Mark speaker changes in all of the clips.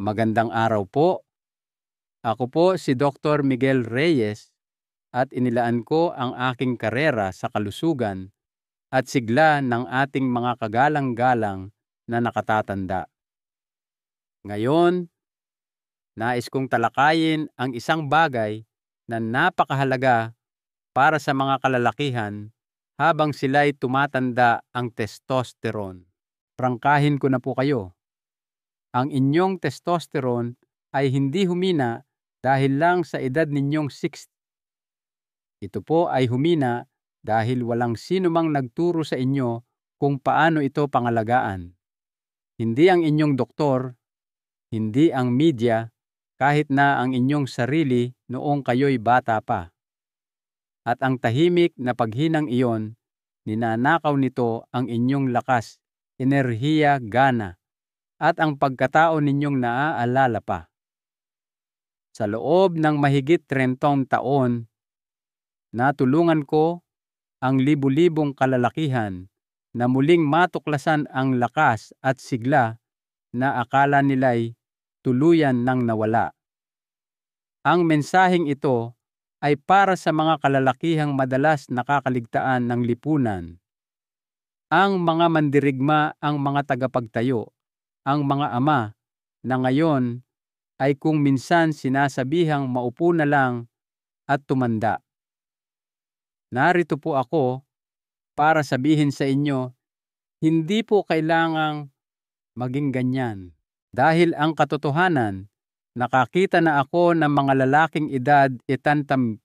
Speaker 1: Magandang araw po. Ako po si Dr. Miguel Reyes at inilaan ko ang aking karera sa kalusugan at sigla ng ating mga kagalang-galang na nakatatanda. Ngayon, nais kong talakayin ang isang bagay na napakahalaga para sa mga kalalakihan habang sila'y tumatanda, ang testosterone. Prangkahin ko na po kayo. Ang inyong testosterone ay hindi humina dahil lang sa edad ninyong 60. Ito po ay humina dahil walang sino mang nagturo sa inyo kung paano ito pangalagaan. Hindi ang inyong doktor, hindi ang media, kahit na ang inyong sarili noong kayo'y bata pa. At ang tahimik na paghinang iyon, ninanakaw nito ang inyong lakas, enerhiya, gana, at ang pagkatao ninyong naaalala pa. Sa loob ng mahigit 30 taon, natulungan ko ang libu-libong kalalakihan na muling matuklasan ang lakas at sigla na akala nila'y tuluyan nang nawala. Ang mensaheng ito ay para sa mga kalalakihang madalas nakakaligtaan ng lipunan. Ang mga mandirigma, ang mga tagapagtayo, ang mga ama na ngayon ay kung minsan sinasabihang maupo na lang at tumanda. Narito po ako para sabihin sa inyo, hindi po kailangang maging ganyan. Dahil ang katotohanan, nakakita na ako ng mga lalaking edad itantam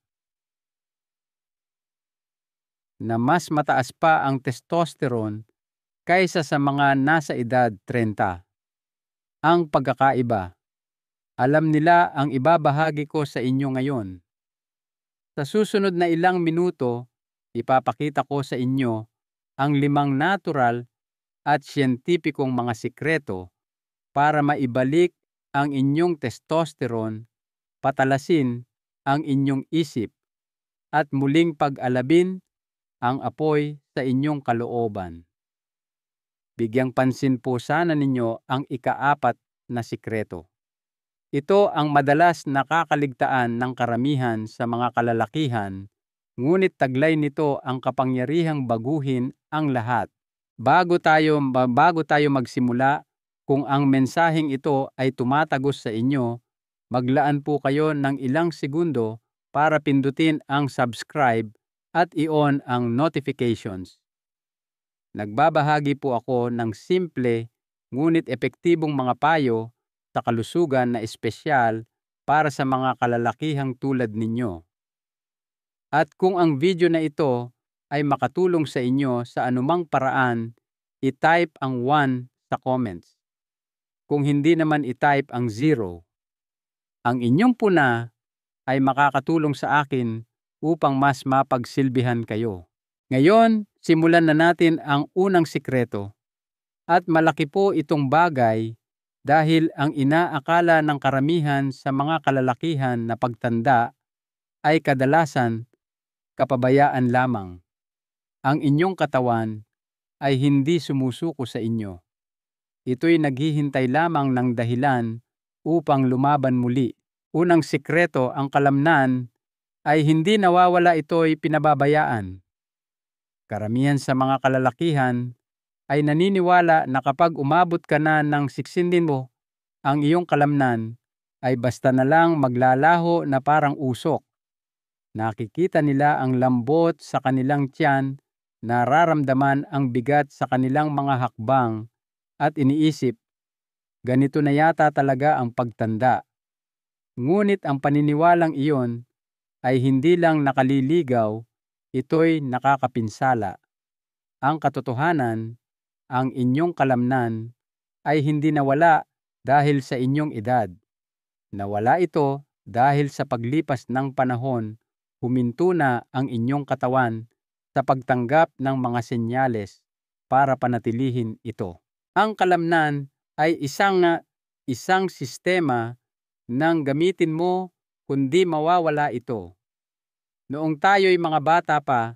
Speaker 1: na mas mataas pa ang testosterone kaysa sa mga nasa edad 30. Ang pagkakaiba, alam nila ang ibabahagi ko sa inyo ngayon. Sa susunod na ilang minuto, ipapakita ko sa inyo ang 5 natural at siyentipikong mga sikreto para maibalik ang inyong testosterone, patalasin ang inyong isip, at muling pag-alabin ang apoy sa inyong kalooban. Bigyang pansin po sana ninyo ang ika-4 na sikreto. Ito ang madalas nakakaligtaan ng karamihan sa mga kalalakihan, ngunit taglay nito ang kapangyarihang baguhin ang lahat. Bago tayo magsimula, kung ang mensaheng ito ay tumatagos sa inyo, maglaan po kayo ng ilang segundo para pindutin ang subscribe at i-on ang notifications. Nagbabahagi po ako ng simple ngunit epektibong mga payo sa kalusugan na espesyal para sa mga kalalakihang tulad ninyo. At kung ang video na ito ay makatulong sa inyo sa anumang paraan, i-type ang 1 sa comments. Kung hindi naman, i-type ang 0. Ang inyong puna ay makakatulong sa akin upang mas mapagsilbihan kayo. Ngayon, simulan na natin ang unang sikreto. At malaki po itong bagay dahil ang inaakala ng karamihan sa mga kalalakihan na pagtanda ay kadalasan kapabayaan lamang. Ang inyong katawan ay hindi sumusuko sa inyo. Ito'y naghihintay lamang ng dahilan upang lumaban muli. Unang sikreto, ang kalamnan ay hindi nawawala, ito'y pinababayaan. Karamihan sa mga kalalakihan ay naniniwala na kapag umabot ka na ng 16 mo, ang iyong kalamnan ay basta na lang maglalaho na parang usok. Nakikita nila ang lambot sa kanilang tiyan, nararamdaman ang bigat sa kanilang mga hakbang, at iniisip, ganito na yata talaga ang pagtanda. Ngunit ang paniniwalang iyon ay hindi lang nakaliligaw, ito'y nakakapinsala. Ang katotohanan, ang inyong kalamnan ay hindi nawala dahil sa inyong edad. Nawala ito dahil sa paglipas ng panahon, huminto na ang inyong katawan sa pagtanggap ng mga senyales para panatilihin ito. Ang kalamnan ay isang sistema ng gamitin mo, kundi mawawala ito. Noong tayo'y mga bata pa,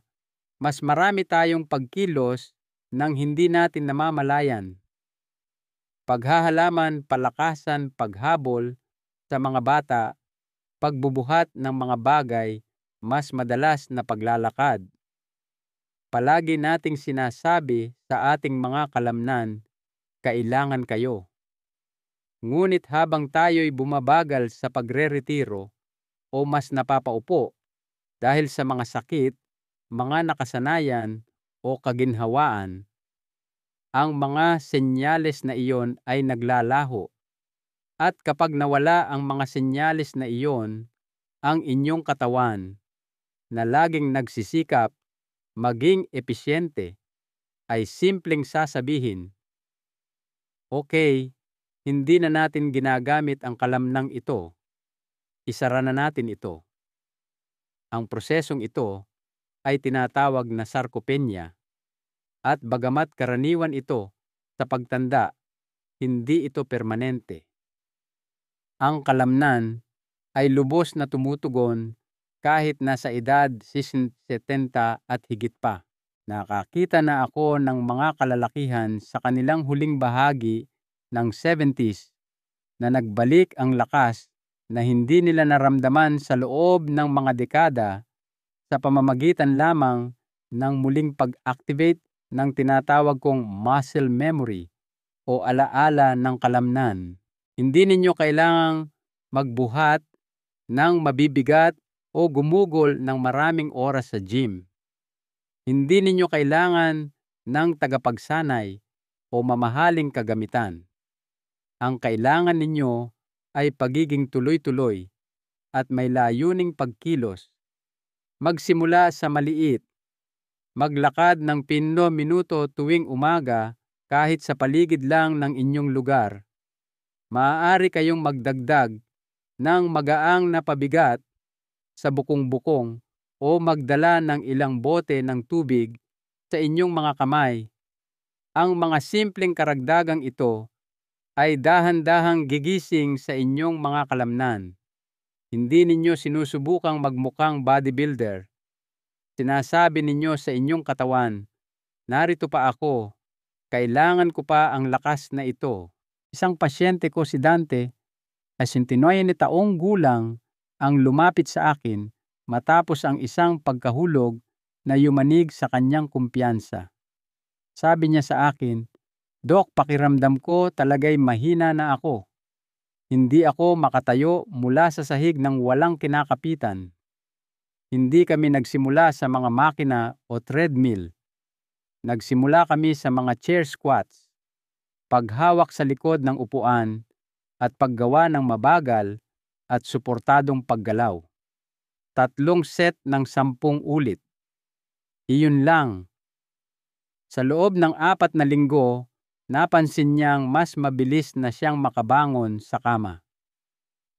Speaker 1: mas marami tayong pagkilos nang hindi natin namamalayan. paghahalaman, palakasan, paghabol sa mga bata, pagbubuhat ng mga bagay, mas madalas na paglalakad. Palagi nating sinasabi sa ating mga kalamnan, kailangan kayo. Ngunit habang tayo'y bumabagal sa pagre-retiro o mas napapaupo dahil sa mga sakit, mga nakasanayan o kaginhawaan, ang mga senyales na iyon ay naglalaho. At kapag nawala ang mga senyales na iyon, ang inyong katawan na laging nagsisikap maging episyente ay simpleng sasabihin, "Okay, hindi na natin ginagamit ang kalamnang ito. Isara na natin ito." Ang prosesong ito ay tinatawag na sarcopenia at bagamat karaniwan ito sa pagtanda, hindi ito permanente. Ang kalamnan ay lubos na tumutugon kahit nasa edad 70 at higit pa. Nakakita na ako ng mga kalalakihan sa kanilang huling bahagi ng 70s na nagbalik ang lakas na hindi nila naramdaman sa loob ng mga dekada sa pamamagitan lamang ng muling pag-activate ng tinatawag kong muscle memory o alaala ng kalamnan. Hindi ninyo kailangang magbuhat ng mabibigat o gumugol ng maraming oras sa gym. Hindi ninyo kailangan ng tagapagsanay o mamahaling kagamitan. Ang kailangan ninyo ay pagiging tuloy-tuloy at may layuning pagkilos. Magsimula sa maliit. Maglakad ng 5 minuto tuwing umaga kahit sa paligid lang ng inyong lugar. Maaari kayong magdagdag ng magaang na pabigat sa bukong-bukong o magdala ng ilang bote ng tubig sa inyong mga kamay. Ang mga simpleng karagdagang ito ay dahan-dahang gigising sa inyong mga kalamnan. Hindi ninyo sinusubukang magmukhang bodybuilder. Sinasabi ninyo sa inyong katawan, narito pa ako, kailangan ko pa ang lakas na ito. Isang pasyente ko si Dante, 69 taong gulang, ang lumapit sa akin matapos ang isang pagkahulog na yumanig sa kanyang kumpiyansa. Sabi niya sa akin, "Dok, pakiramdam ko talagay mahina na ako. Hindi ako makatayo mula sa sahig ng walang kinakapitan." Hindi kami nagsimula sa mga makina o treadmill. Nagsimula kami sa mga chair squats, paghawak sa likod ng upuan, at paggawa ng mabagal at suportadong paggalaw. 3 set ng 10 ulit. Iyon lang. Sa loob ng 4 na linggo, napansin niyang mas mabilis na siyang makabangon sa kama.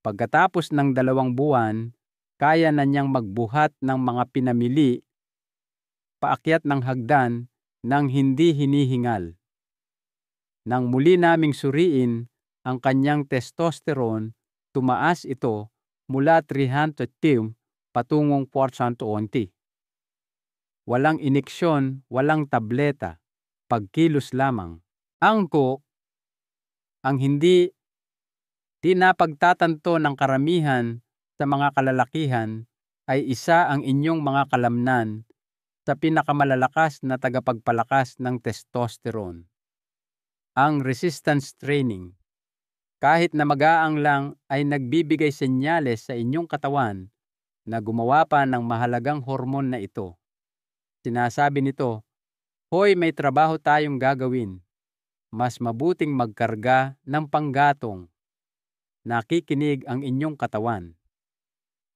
Speaker 1: Pagkatapos ng 2 buwan, kaya na niyang magbuhat ng mga pinamili, paakyat ng hagdan nang hindi hinihingal. Nang muli naming suriin ang kanyang testosterone, tumaas ito mula 310 patungong 420. Walang ineksyon, walang tableta, pagkilos lamang. Ang hindi napagtatanto ng karamihan sa mga kalalakihan ay isa ang inyong mga kalamnan sa pinakamalalakas na tagapagpalakas ng testosterone. Ang resistance training. Kahit na magaang lang ay nagbibigay senyales sa inyong katawan na gumawa pa ng mahalagang hormon na ito. Sinasabi nito, "Hoy, may trabaho tayong gagawin. Mas mabuting magkarga ng panggatong." Nakikinig ang inyong katawan.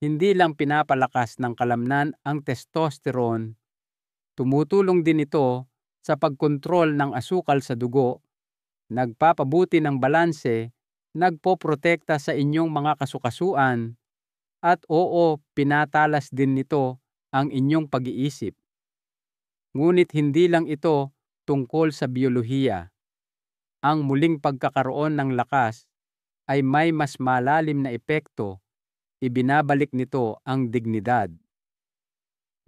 Speaker 1: Hindi lang pinapalakas ng kalamnan ang testosterone, tumutulong din ito sa pagkontrol ng asukal sa dugo, nagpapabuti ng balanse, nagpoprotekta sa inyong mga kasukasuan, at pinatalas din nito ang inyong pag-iisip. Ngunit hindi lang ito tungkol sa biyolohiya. Ang muling pagkakaroon ng lakas ay may mas malalim na epekto. Ibinabalik nito ang dignidad.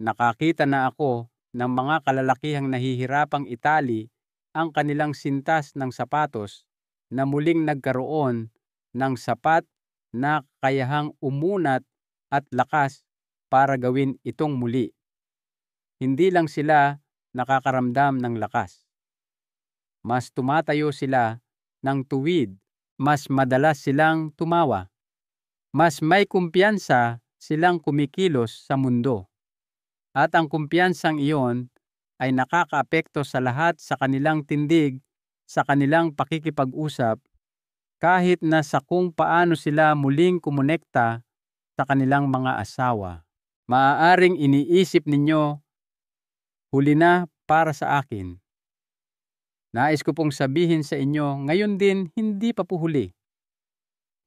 Speaker 1: Nakakita na ako ng mga kalalakihang nahihirapang itali ang kanilang sintas ng sapatos na muling nagkaroon ng sapat na kakayahang umunat at lakas para gawin itong muli. Hindi lang sila nakakaramdam ng lakas. Mas tumatayo sila ng tuwid, mas madalas silang tumawa. Mas may kumpiyansa silang kumikilos sa mundo. At ang kumpiyansang iyon ay nakakaapekto sa lahat sa kanilang tindig, sa kanilang pakikipag-usap, kahit na sa kung paano sila muling kumonekta sa kanilang mga asawa. Maaaring iniisip ninyo, huli na para sa akin. Nais ko pong sabihin sa inyo, ngayon din hindi pa po huli.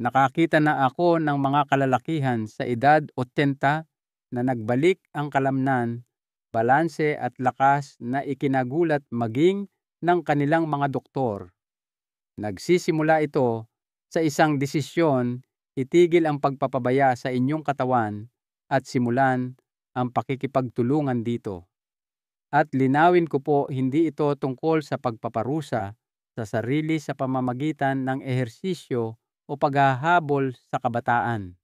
Speaker 1: Nakakita na ako ng mga kalalakihan sa edad 80 na nagbalik ang kalamnan, balanse at lakas na ikinagulat maging ng kanilang mga doktor. Nagsisimula ito sa isang desisyon, itigil ang pagpapabaya sa inyong katawan at simulan ang pakikipagtulungan dito. At linawin ko po, hindi ito tungkol sa pagpaparusa sa sarili sa pamamagitan ng ehersisyo o paghahabol sa kabataan.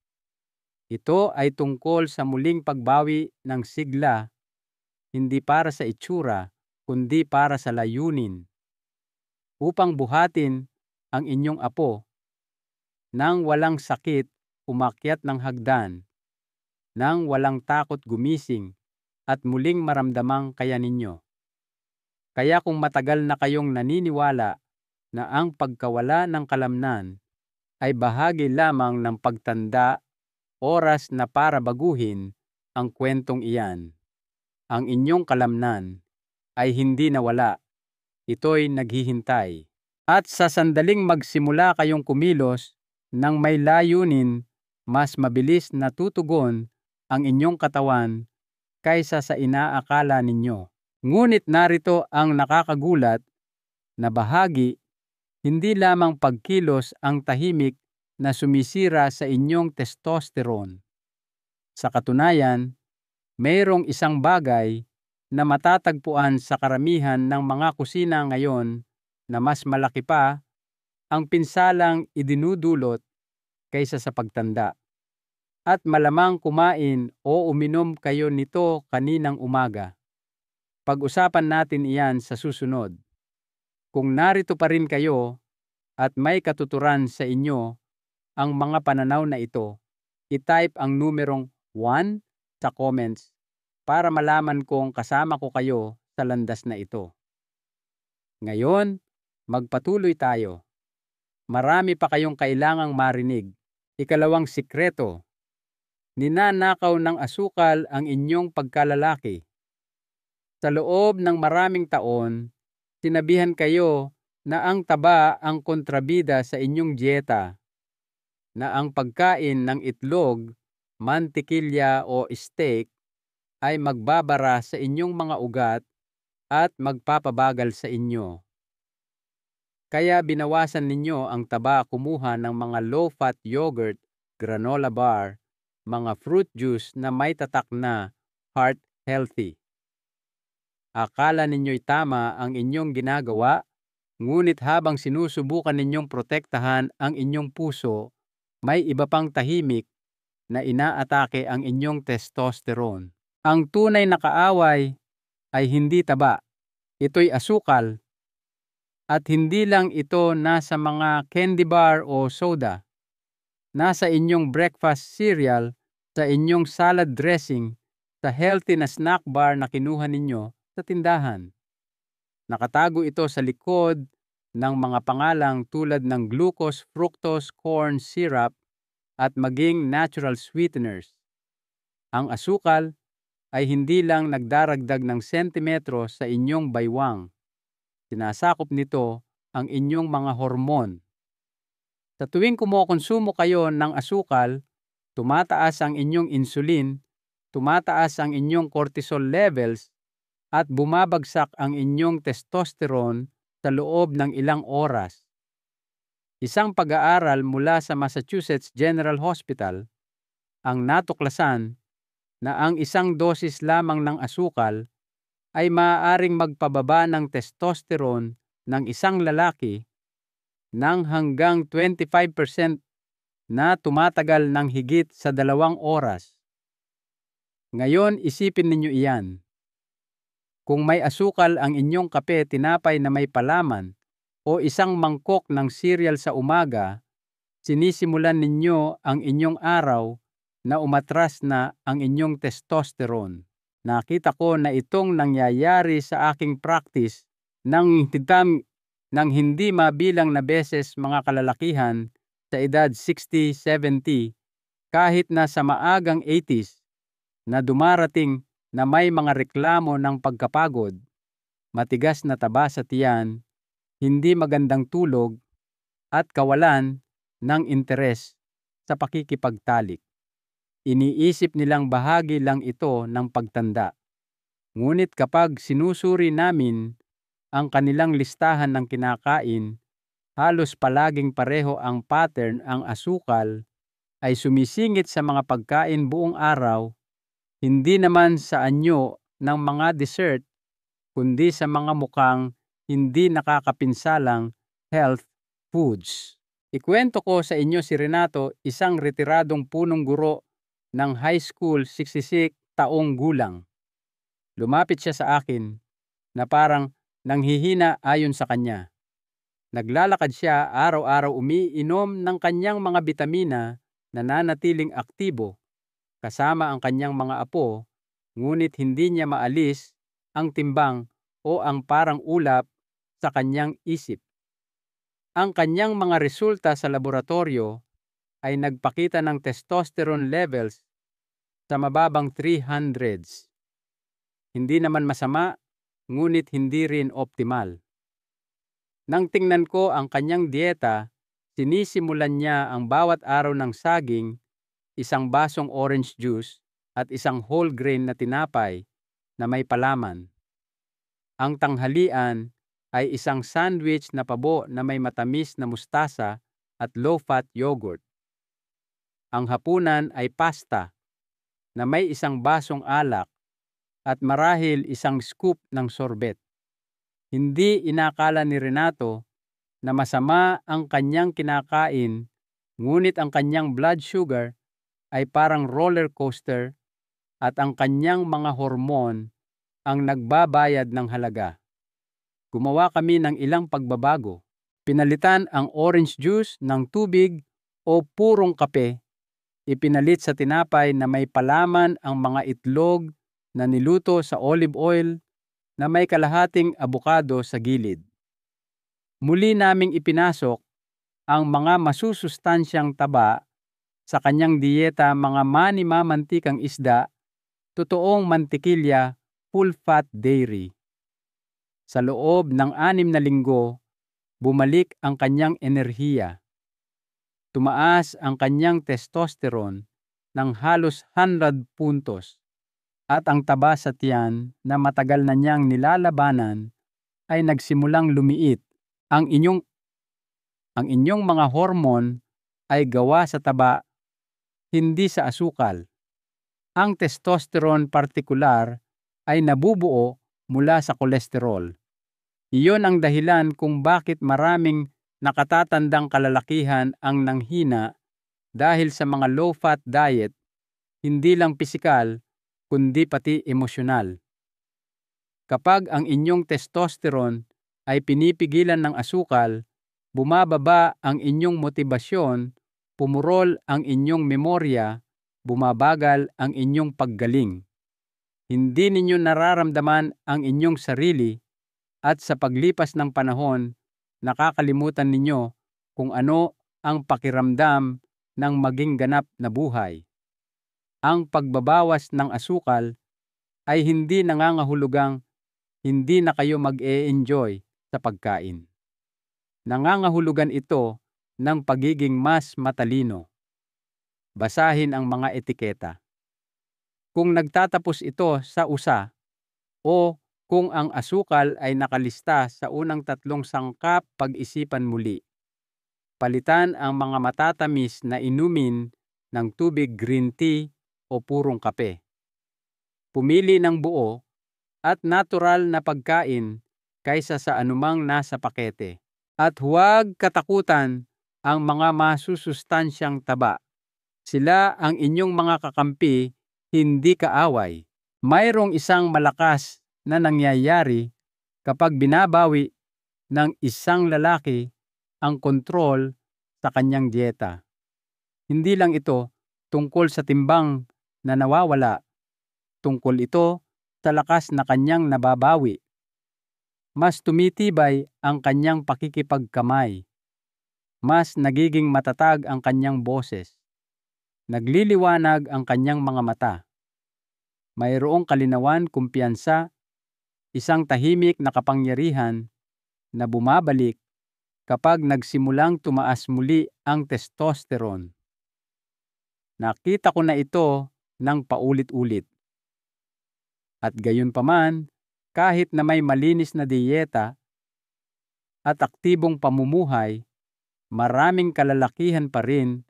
Speaker 1: Ito ay tungkol sa muling pagbawi ng sigla, hindi para sa itsura, kundi para sa layunin. Upang buhatin ang inyong apo, nang walang sakit umakyat ng hagdan, nang walang takot gumising, at muling maramdamang kaya ninyo. Kaya kung matagal na kayong naniniwala na ang pagkawala ng kalamnan ay bahagi lamang ng pagtanda, oras na para baguhin ang kwentong iyan. Ang inyong kalamnan ay hindi nawala, ito'y naghihintay. At sa sandaling magsimula kayong kumilos nang may layunin, mas mabilis na tutugon ang inyong katawan kaysa sa inaakala ninyo. Ngunit narito ang nakakagulat na bahagi, hindi lamang pagkilos ang tahimik na sumisira sa inyong testosterone. Sa katunayan, mayroong isang bagay na matatagpuan sa karamihan ng mga kusina ngayon na mas malaki pa ang pinsalang idinudulot kaysa sa pagtanda. At malamang kumain o uminom kayo nito kaninang umaga. Pag-usapan natin iyan sa susunod. Kung narito pa rin kayo at may katuturan sa inyo ang mga pananaw na ito, i-type ang numerong 1 sa comments para malaman kong kasama ko kayo sa landas na ito. Ngayon, magpatuloy tayo. Marami pa kayong kailangang marinig. Ikalawang sikreto. Ninanakaw ng asukal ang inyong pagkalalaki. Sa loob ng maraming taon, sinabihan kayo na ang taba ang kontrabida sa inyong dieta, na ang pagkain ng itlog, mantikilya o steak ay magbabara sa inyong mga ugat at magpapabagal sa inyo. Kaya binawasan ninyo ang taba, kumuha ng mga low-fat yogurt, granola bar, mga fruit juice na may tatak na heart healthy. Akala ninyo'y tama ang inyong ginagawa, ngunit habang sinusubukan ninyong protektahan ang inyong puso, may iba pang tahimik na inaatake ang inyong testosterone. Ang tunay na kaaway ay hindi taba, ito'y asukal. At hindi lang ito nasa mga candy bar o soda. Nasa inyong breakfast cereal, sa inyong salad dressing, sa healthy na snack bar na kinuha ninyo sa tindahan. Nakatago ito sa likod ng mga pangalang tulad ng glucose, fructose, corn syrup at maging natural sweeteners. Ang asukal ay hindi lang nagdaragdag ng sentimetro sa inyong baywang. Sinasakop nito ang inyong mga hormon. Sa tuwing kumokonsumo kayo ng asukal, tumataas ang inyong insulin, tumataas ang inyong cortisol levels, at bumabagsak ang inyong testosterone sa loob ng ilang oras. Isang pag-aaral mula sa Massachusetts General Hospital ang natuklasan na ang isang dosis lamang ng asukal ay maaaring magpababa ng testosterone ng isang lalaki ng hanggang 25% na tumatagal ng higit sa 2 oras. Ngayon, isipin ninyo iyan. Kung may asukal ang inyong kape, tinapay na may palaman, o isang mangkok ng cereal sa umaga, sinisimulan ninyo ang inyong araw na umatras na ang inyong testosterone. Nakita ko na itong nangyayari sa aking practice ng hindi mabilang na beses, mga kalalakihan sa edad 60, 70, kahit na sa maagang 80s, na dumarating na may mga reklamo ng pagkapagod, matigas na taba sa tiyan, hindi magandang tulog, at kawalan ng interes sa pakikipagtalik. Iniisip nilang bahagi lang ito ng pagtanda. Ngunit kapag sinusuri namin ang kanilang listahan ng kinakain, halos palaging pareho ang pattern. Ang asukal ay sumisingit sa mga pagkain buong araw, hindi naman sa anyo ng mga dessert, kundi sa mga mukhang hindi nakakapinsalang health foods. Ikwento ko sa inyo si Renato, isang retiradong punong guro ng high school, 66 taong gulang. Lumapit siya sa akin na parang nanghihina ayon sa kanya. Naglalakad siya araw-araw, umiinom ng kanyang mga bitamina, nananatiling aktibo kasama ang kanyang mga apo, ngunit hindi niya maalis ang timbang o ang parang ulap sa kanyang isip. Ang kanyang mga resulta sa laboratorio ay nagpakita ng testosterone levels sa mababang 300s. Hindi naman masama, ngunit hindi rin optimal. Nang tingnan ko ang kanyang dieta, sinisimulan niya ang bawat araw ng saging, isang basong orange juice, at isang whole grain na tinapay na may palaman. Ang tanghalian ay isang sandwich na pabo na may matamis na mustasa at low-fat yogurt. Ang hapunan ay pasta na may isang basong alak at marahil isang scoop ng sorbet. Hindi inakala ni Renato na masama ang kanyang kinakain, ngunit ang kanyang blood sugar ay parang roller coaster at ang kanyang mga hormone ang nagbabayad ng halaga. Gumawa kami ng ilang pagbabago. Pinalitan ang orange juice ng tubig o purong kape. Ipinalit sa tinapay na may palaman ang mga itlog na niluto sa olive oil na may kalahating abukado sa gilid. Muli naming ipinasok ang mga masusustansyang taba sa kanyang dieta, mga mani-mamantikang isda, totoong mantikilya, full-fat dairy. Sa loob ng 6 na linggo, bumalik ang kanyang enerhiya. Tumaas ang kanyang testosterone ng halos 100 puntos at ang taba sa tiyan na matagal na niyang nilalabanan ay nagsimulang lumiit. Ang inyong mga hormone ay gawa sa taba, hindi sa asukal. Ang testosterone partikular ay nabubuo mula sa kolesterol. Iyon ang dahilan kung bakit maraming nakatatandang kalalakihan ang nanghina dahil sa mga low-fat diet, hindi lang pisikal, kundi pati emosyonal. Kapag ang inyong testosterone ay pinipigilan ng asukal, bumababa ang inyong motibasyon, pumurol ang inyong memorya, bumabagal ang inyong paggaling. Hindi ninyo nararamdaman ang inyong sarili at sa paglipas ng panahon, nakakalimutan ninyo kung ano ang pakiramdam ng maging ganap na buhay. Ang pagbabawas ng asukal ay hindi nangangahulugang hindi na kayo mag-e-enjoy sa pagkain. Nangangahulugan ito ng pagiging mas matalino. Basahin ang mga etiketa. Kung nagtatapos ito sa USA o kung ang asukal ay nakalista sa unang 3 sangkap, pag-isipan muli. Palitan ang mga matatamis na inumin ng tubig, green tea o purong kape. Pumili ng buo at natural na pagkain kaysa sa anumang nasa pakete. At huwag katakutan ang mga masusustansyang taba. Sila ang inyong mga kakampi, hindi kaaway. Mayroong isang malakas na nangyayari kapag binabawi ng isang lalaki ang kontrol sa kanyang dieta. Hindi lang ito tungkol sa timbang na nawawala, tungkol ito sa lakas na kanyang nababawi. Mas tumitibay ang kanyang pakikipagkamay. Mas nagiging matatag ang kanyang boses. Nagliliwanag ang kanyang mga mata. Mayroong kalinawan, kumpiyansa, isang tahimik na kapangyarihan na bumabalik kapag nagsimulang tumaas muli ang testosterone. Nakita ko na ito ng paulit-ulit. At gayunpaman, kahit na may malinis na diyeta at aktibong pamumuhay, maraming kalalakihan pa rin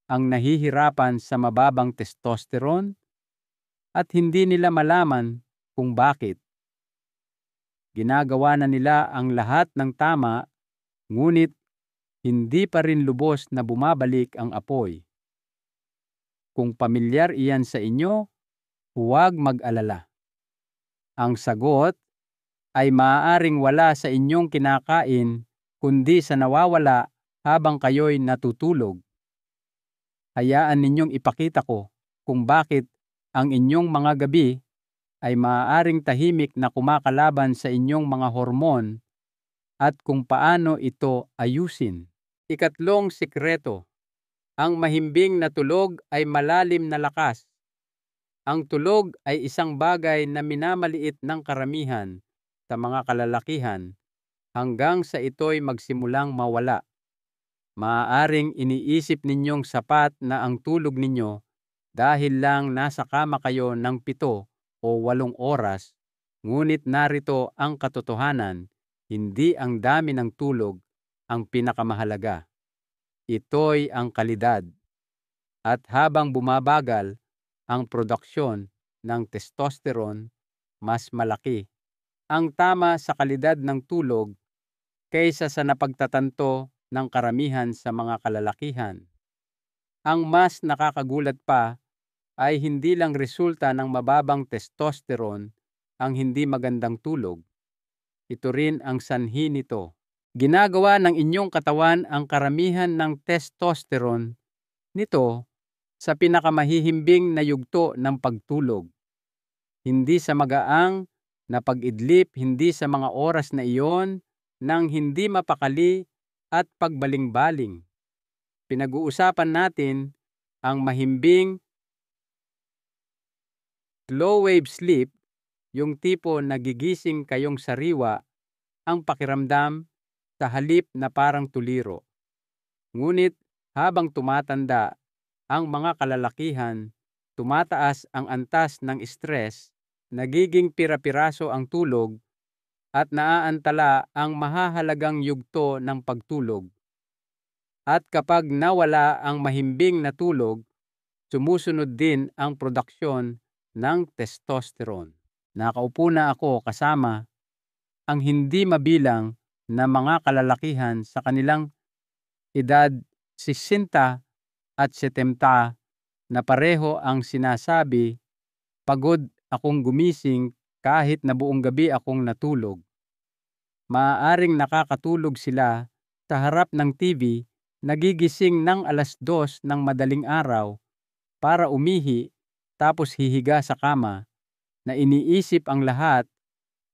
Speaker 1: ang nahihirapan sa mababang testosterone at hindi nila malaman kung bakit. Ginagawa na nila ang lahat ng tama, ngunit hindi pa rin lubos na bumabalik ang apoy. Kung pamilyar iyan sa inyo, huwag mag-alala. Ang sagot ay maaaring wala sa inyong kinakain kundi sa nawawala habang kayo'y natutulog. Hayaan ninyong ipakita ko kung bakit ang inyong mga gabi ay maaaring tahimik na kumakalaban sa inyong mga hormon at kung paano ito ayusin. Ikatlong sikreto, ang mahimbing na tulog ay malalim na lakas. Ang tulog ay isang bagay na minamaliit ng karamihan sa mga kalalakihan hanggang sa ito'y magsimulang mawala. Maaaring iniisip ninyong sapat na ang tulog ninyo dahil lang nasa kama kayo ng 7 o 8 oras, ngunit narito ang katotohanan, hindi ang dami ng tulog ang pinakamahalaga. Ito'y ang kalidad. At habang bumabagal ang produksyon ng testosterone, mas malaki ang tama sa kalidad ng tulog kaysa sa napagtatanto ng karamihan sa mga kalalakihan. Ang mas nakakagulat pa ay hindi lang resulta ng mababang testosterone ang hindi magandang tulog. Ito rin ang sanhi nito. Ginagawa ng inyong katawan ang karamihan ng testosterone nito sa pinakamahihimbing na yugto ng pagtulog. Hindi sa magaang na pag-idlip, hindi sa mga oras na iyon ng hindi mapakali at pagbaling-baling. Pinag-uusapan natin ang mahimbing slow wave sleep, yung tipo na gigising kayong sariwa ang pakiramdam sa halip na parang tuliro. Ngunit habang tumatanda ang mga kalalakihan, tumataas ang antas ng stress, nagiging pira-piraso ang tulog, at naaantala ang mahahalagang yugto ng pagtulog. At kapag nawala ang mahimbing na tulog, sumusunod din ang produksyon ng testosterone. Nakaupo na ako kasama ang hindi mabilang na mga kalalakihan sa kanilang edad 60 at 70 na pareho ang sinasabi, pagod akong gumising kahit na buong gabi akong natulog. Maaaring nakakatulog sila sa harap ng TV, nagigising ng 2:00 ng madaling araw para umihi tapos hihiga sa kama na iniisip ang lahat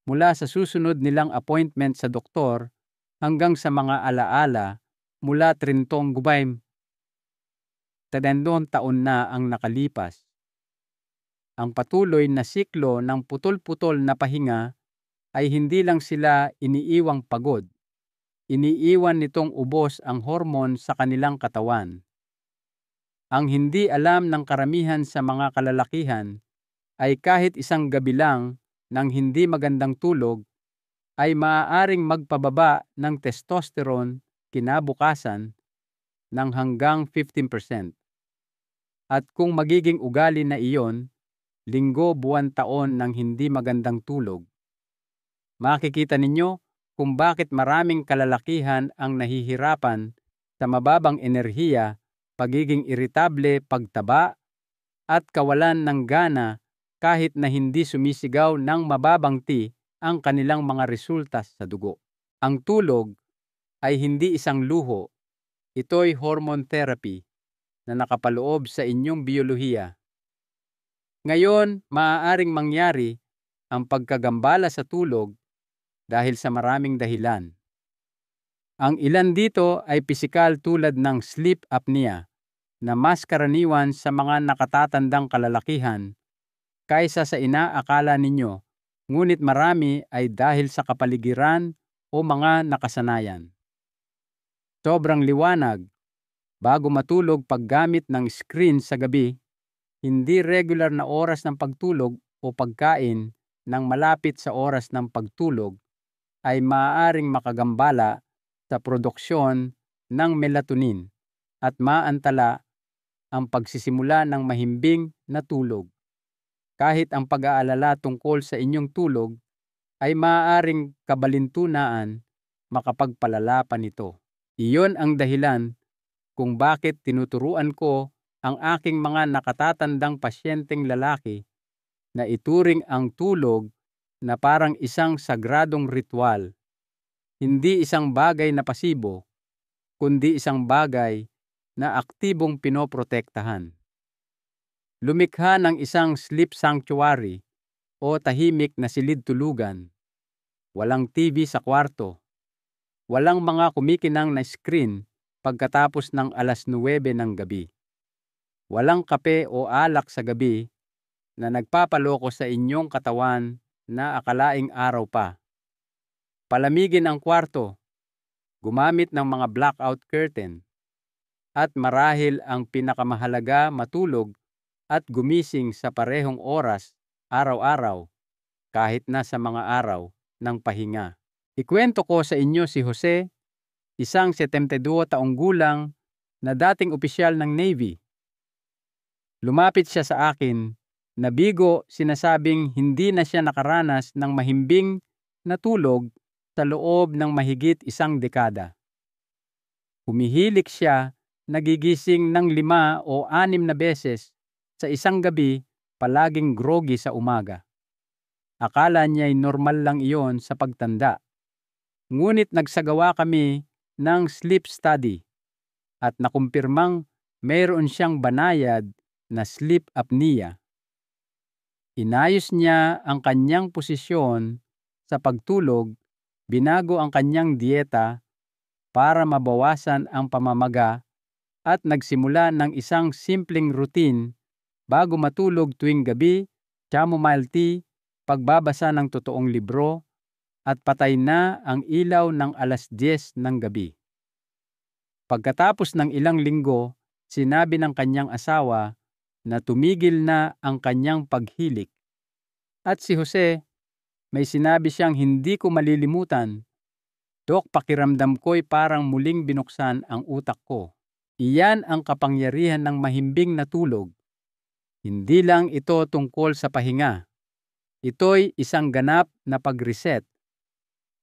Speaker 1: mula sa susunod nilang appointment sa doktor hanggang sa mga alaala mula 30 gubaym. Tadendon taon na ang nakalipas. Ang patuloy na siklo ng putol-putol na pahinga ay hindi lang sila iniiwang pagod. Iniiwan nitong ubos ang hormone sa kanilang katawan. Ang hindi alam ng karamihan sa mga kalalakihan ay kahit isang gabi lang ng hindi magandang tulog ay maaaring magpababa ng testosterone kinabukasan ng hanggang 15%. At kung magiging ugali na iyon, linggo, buwan, taon ng hindi magandang tulog, makikita ninyo kung bakit maraming kalalakihan ang nahihirapan sa mababang enerhiya, pagiging iritable, pagtaba, at kawalan ng gana kahit na hindi sumisigaw ng mababang T ang kanilang mga resulta sa dugo. Ang tulog ay hindi isang luho, ito'y hormone therapy na nakapaloob sa inyong biyolohiya. Ngayon, maaaring mangyari ang pagkagambala sa tulog dahil sa maraming dahilan. Ang ilan dito ay pisikal tulad ng sleep apnea na mas karaniwan sa mga nakatatandang kalalakihan kaysa sa inaakala ninyo, ngunit marami ay dahil sa kapaligiran o mga nakasanayan. Sobrang liwanag, bago matulog paggamit ng screen sa gabi, hindi regular na oras ng pagtulog o pagkain ng malapit sa oras ng pagtulog ay maaaring makagambala sa produksyon ng melatonin at maantala ang pagsisimula ng mahimbing na tulog. Kahit ang pag-aalala tungkol sa inyong tulog ay maaaring kabalintunaan, makapagpalala pa nito. Iyon ang dahilan kung bakit tinuturuan ko ang aking mga nakatatandang pasyenteng lalaki na ituring ang tulog na parang isang sagradong ritual. Hindi isang bagay na pasibo, kundi isang bagay na aktibong pinoprotektahan. Lumikha ng isang sleep sanctuary o tahimik na silid-tulugan. Walang TV sa kwarto. Walang mga kumikinang na screen pagkatapos ng 9:00 ng gabi. Walang kape o alak sa gabi na nagpapaloko sa inyong katawan na akalaing araw pa. Palamigin ang kwarto, gumamit ng mga blackout curtain, at marahil ang pinakamahalaga, matulog at gumising sa parehong oras araw-araw kahit na sa mga araw ng pahinga. Ikwento ko sa inyo si Jose, isang 72 taong gulang na dating opisyal ng Navy. Lumapit siya sa akin, nabigo, sinasabing hindi na siya nakaranas ng mahimbing na tulog sa loob ng mahigit 1 dekada. Humihilik siya, nagigising ng 5 o 6 na beses sa isang gabi, palaging groggy sa umaga. Akala niya'y normal lang iyon sa pagtanda. Ngunit nagsagawa kami ng sleep study at nakumpirmang mayroon siyang banayad na sleep apnea. Inayos niya ang kanyang posisyon sa pagtulog, binago ang kanyang dieta para mabawasan ang pamamaga at nagsimula ng isang simpleng routine bago matulog tuwing gabi, chamomile tea, pagbabasa ng totoong libro, at patay na ang ilaw ng 10:00 ng gabi. Pagkatapos ng ilang linggo, sinabi ng kanyang asawa na tumigil na ang kanyang paghilik. At si Jose, may sinabi siyang hindi ko malilimutan, "Dok, pakiramdam ko'y parang muling binuksan ang utak ko." Iyan ang kapangyarihan ng mahimbing na tulog. Hindi lang ito tungkol sa pahinga. Ito'y isang ganap na pag-reset.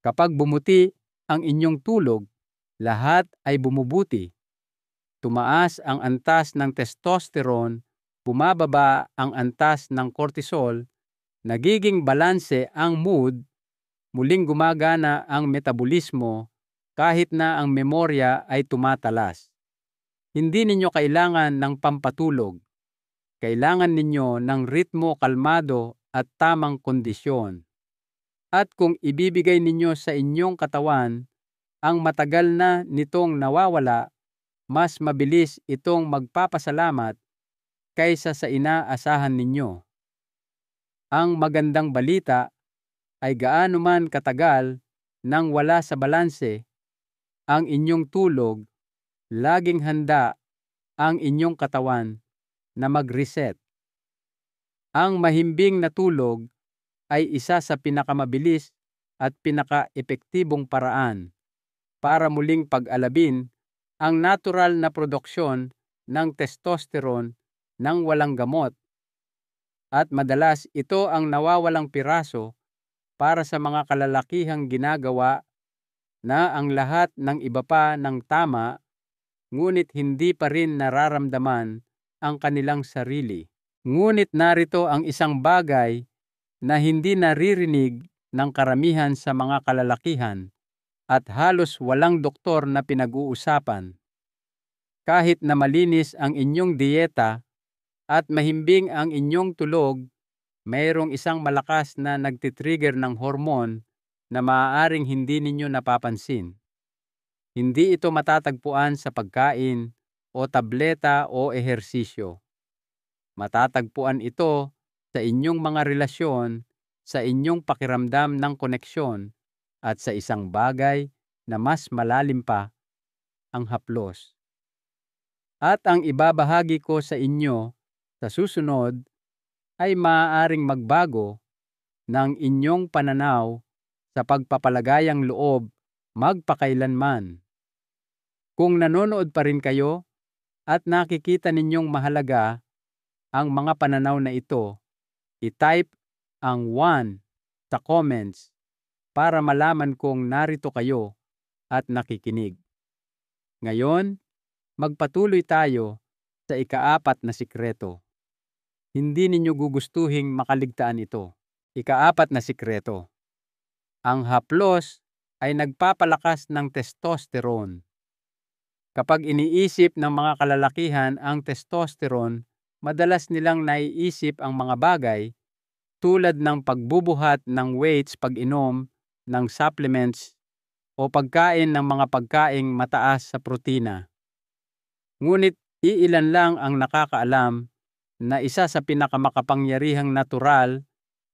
Speaker 1: Kapag bumuti ang inyong tulog, lahat ay bumubuti. Tumaas ang antas ng testosterone, bumababa ang antas ng cortisol, nagiging balanse ang mood, muling gumagana ang metabolismo kahit na ang memorya ay tumatalas. Hindi ninyo kailangan ng pampatulog. Kailangan ninyo ng ritmo, kalmado at tamang kondisyon. At kung ibibigay ninyo sa inyong katawan ang matagal na nitong nawawala, mas mabilis itong magpapasalamat kaysa sa inaasahan ninyo. Ang magandang balita ay gaano man katagal nang wala sa balanse ang inyong tulog, laging handa ang inyong katawan na mag-reset. Ang mahimbing na tulog ay isa sa pinakamabilis at pinaka-epektibong paraan para muling pag-alabin ang natural na produksyon ng testosterone nang walang gamot. At madalas ito ang nawawalang piraso para sa mga kalalakihang ginagawa na ang lahat ng iba pa ng tama, ngunit hindi pa rin nararamdaman ang kanilang sarili. Ngunit narito ang isang bagay na hindi naririnig ng karamihan sa mga kalalakihan at halos walang doktor na pinag-uusapan. Kahit na malinis ang inyong dieta at mahimbing ang inyong tulog, mayroong isang malakas na nagtitrigger ng hormone na maaaring hindi ninyo napapansin. Hindi ito matatagpuan sa pagkain o tableta o ehersisyo. Matatagpuan ito sa inyong mga relasyon, sa inyong pakiramdam ng koneksyon, at sa isang bagay na mas malalim pa, ang haplos. At ang ibabahagi ko sa inyo sa susunod ay maaaring magbago ng inyong pananaw sa pagpapalagayang loob magpakailanman. Kung nanonood pa rin kayo at nakikita ninyong mahalaga ang mga pananaw na ito, i-type ang 1 sa comments para malaman kong narito kayo at nakikinig. Ngayon, magpatuloy tayo sa ika-4 na sikreto. Hindi ninyo gugustuhing makaligtaan ito. Ika-4 na sikreto. Ang haplos ay nagpapalakas ng testosterone. Kapag iniisip ng mga kalalakihan ang testosterone, madalas nilang naiisip ang mga bagay tulad ng pagbubuhat ng weights pag-inom ng supplements o pagkain ng mga pagkaing mataas sa protina. Ngunit iilan lang ang nakakaalam na isa sa pinakamakapangyarihang natural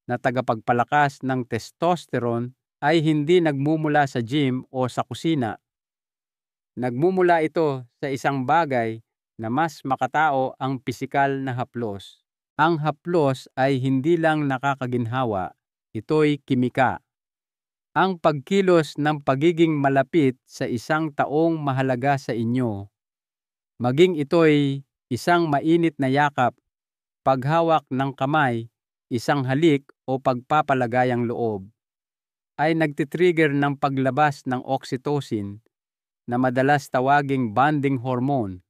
Speaker 1: na tagapagpalakas ng testosterone ay hindi nagmumula sa gym o sa kusina. Nagmumula ito sa isang bagay na mas makatao ang pisikal na haplos. Ang haplos ay hindi lang nakakaginhawa, ito'y kimika. Ang pagkilos ng pagiging malapit sa isang taong mahalaga sa inyo, maging ito'y isang mainit na yakap, paghawak ng kamay, isang halik o pagpapalagayang loob, ay nagtitrigger ng paglabas ng oxytocin na madalas tawaging bonding hormone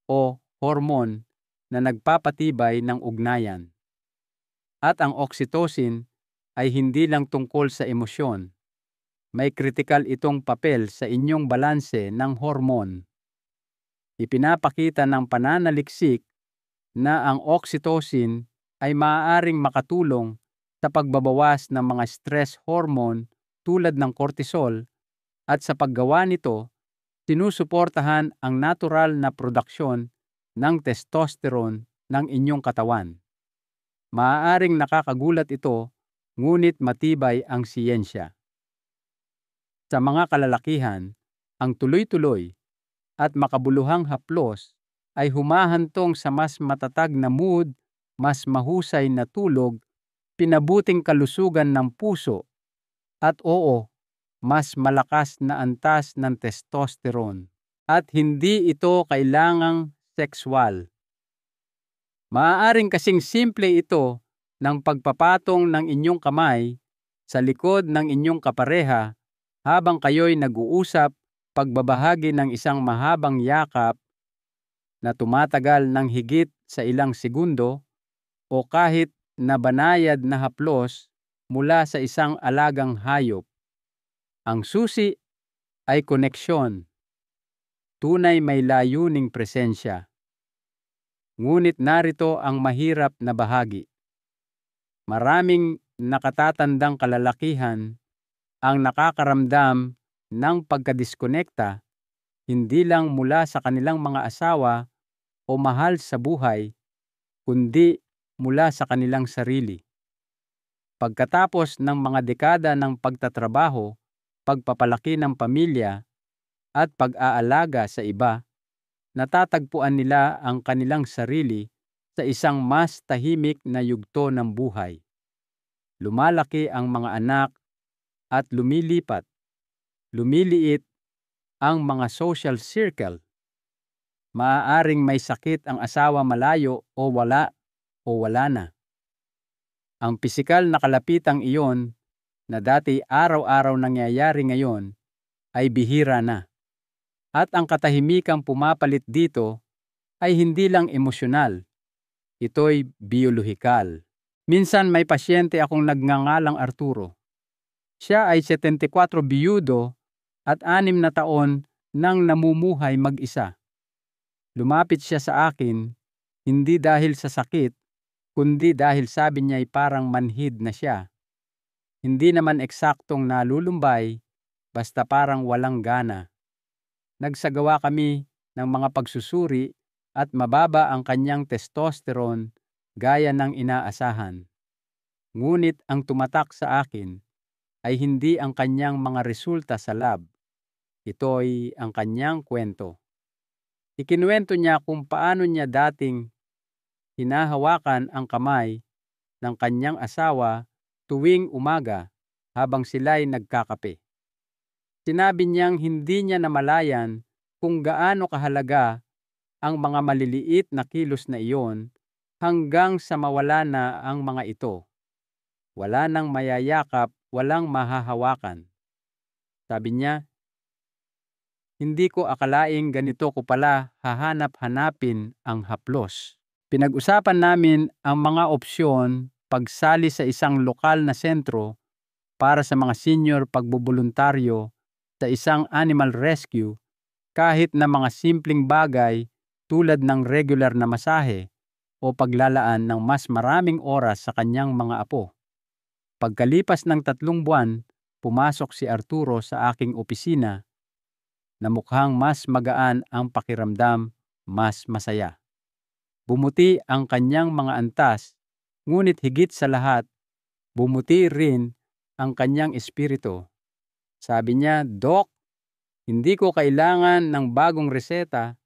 Speaker 1: o hormone na nagpapatibay ng ugnayan. At ang oxytocin ay hindi lang tungkol sa emosyon. May kritikal itong papel sa inyong balanse ng hormone. Ipinapakita ng pananaliksik na ang oxytocin ay maaaring makatulong sa pagbabawas ng mga stress hormone tulad ng cortisol, at sa paggawa nito, sinusuportahan ang natural na produksyon ng testosterone ng inyong katawan. Maaaring nakakagulat ito, ngunit matibay ang siyensya. Sa mga kalalakihan, ang tuloy-tuloy at makabuluhang haplos ay humahantong sa mas matatag na mood, mas mahusay na tulog, pinabuting kalusugan ng puso, at mas malakas na antas ng testosterone. At hindi ito kailangang sexual. Maaaring kasing simple ito ng pagpapatong ng inyong kamay sa likod ng inyong kapareha habang kayo'y nag-uusap, pagbabahagi ng isang mahabang yakap na tumatagal ng higit sa ilang segundo, o kahit na banayad na haplos mula sa isang alagang hayop. Ang susi ay koneksyon. Tunay may layuning presensya. Ngunit narito ang mahirap na bahagi. Maraming nakatatandang kalalakihan ang nakakaramdam ng pagkadiskonekta, hindi lang mula sa kanilang mga asawa o mahal sa buhay, kundi mula sa kanilang sarili. Pagkatapos ng mga dekada ng pagtatrabaho, pagpapalaki ng pamilya, at pag-aalaga sa iba, natatagpuan nila ang kanilang sarili sa isang mas tahimik na yugto ng buhay. Lumalaki ang mga anak at lumiliit ang mga social circle. Maaaring may sakit ang asawa, malayo o wala na. Ang pisikal na kalapitang iyon na dati araw-araw nangyayari ngayon ay bihira na. At ang katahimikang pumapalit dito ay hindi lang emosyonal, ito'y biolohikal. Minsan may pasyente akong nagngangalang Arturo. Siya ay 74 biyudo at 6 na taon nang namumuhay mag-isa. Lumapit siya sa akin, hindi dahil sa sakit, kundi dahil sabi niya'y parang manhid na siya. Hindi naman eksaktong nalulumbay, basta parang walang gana. Nagsagawa kami ng mga pagsusuri at mababa ang kanyang testosterone gaya ng inaasahan. Ngunit ang tumatak sa akin ay hindi ang kanyang mga resulta sa lab. Ito'y ang kanyang kwento. Ikinuwento niya kung paano niya dating hinahawakan ang kamay ng kanyang asawa tuwing umaga habang sila'y nagkakape. Sinabi niyang hindi niya namalayan kung gaano kahalaga ang mga maliliit na kilos na iyon hanggang sa mawala na ang mga ito. Wala nang mayayakap, walang mahahawakan. Sabi niya, hindi ko akalaing ganito ko pala hahanap-hanapin ang haplos. Pinag-usapan namin ang mga opsyon pagsali sa isang lokal na sentro para sa mga senior pagbubuluntaryo sa isang animal rescue kahit na mga simpleng bagay tulad ng regular na masahe o paglalaan ng mas maraming oras sa kanyang mga apo. Pagkalipas ng 3 buwan, pumasok si Arturo sa aking opisina na mukhang mas magaan ang pakiramdam, mas masaya. Bumuti ang kanyang mga antas, ngunit higit sa lahat, bumuti rin ang kanyang espiritu. Sabi niya, "Doc, hindi ko kailangan ng bagong reseta.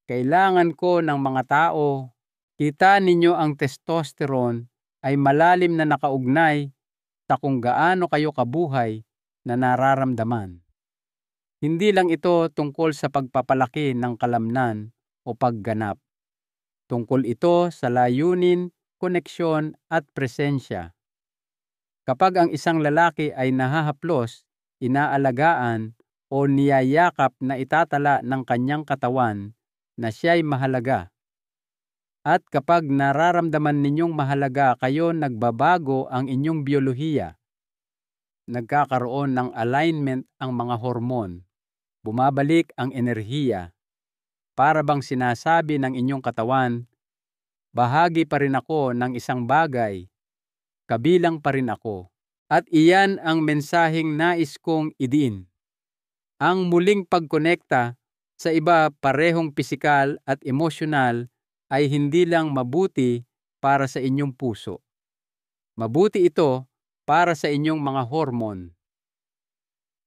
Speaker 1: Kailangan ko ng mga tao. Kita ninyo ang testosterone ay malalim na nakaugnay sa kung gaano kayo kabuhay na nararamdaman. Hindi lang ito tungkol sa pagpapalaki ng kalamnan o pagganap. Tungkol ito sa layunin, koneksyon at presensya. Kapag ang isang lalaki ay nahahaplos, inaalagaan o niyayakap na itatala ng kanyang katawan na siya'y mahalaga. At kapag nararamdaman ninyong mahalaga kayo, nagbabago ang inyong biyolohiya. Nagkakaroon ng alignment ang mga hormon. Bumabalik ang enerhiya. Para bang sinasabi ng inyong katawan, bahagi pa rin ako ng isang bagay. Kabilang pa rin ako. At iyan ang mensaheng nais kong idiin. Ang muling pagkonekta sa iba parehong pisikal at emosyonal ay hindi lang mabuti para sa inyong puso. Mabuti ito para sa inyong mga hormon.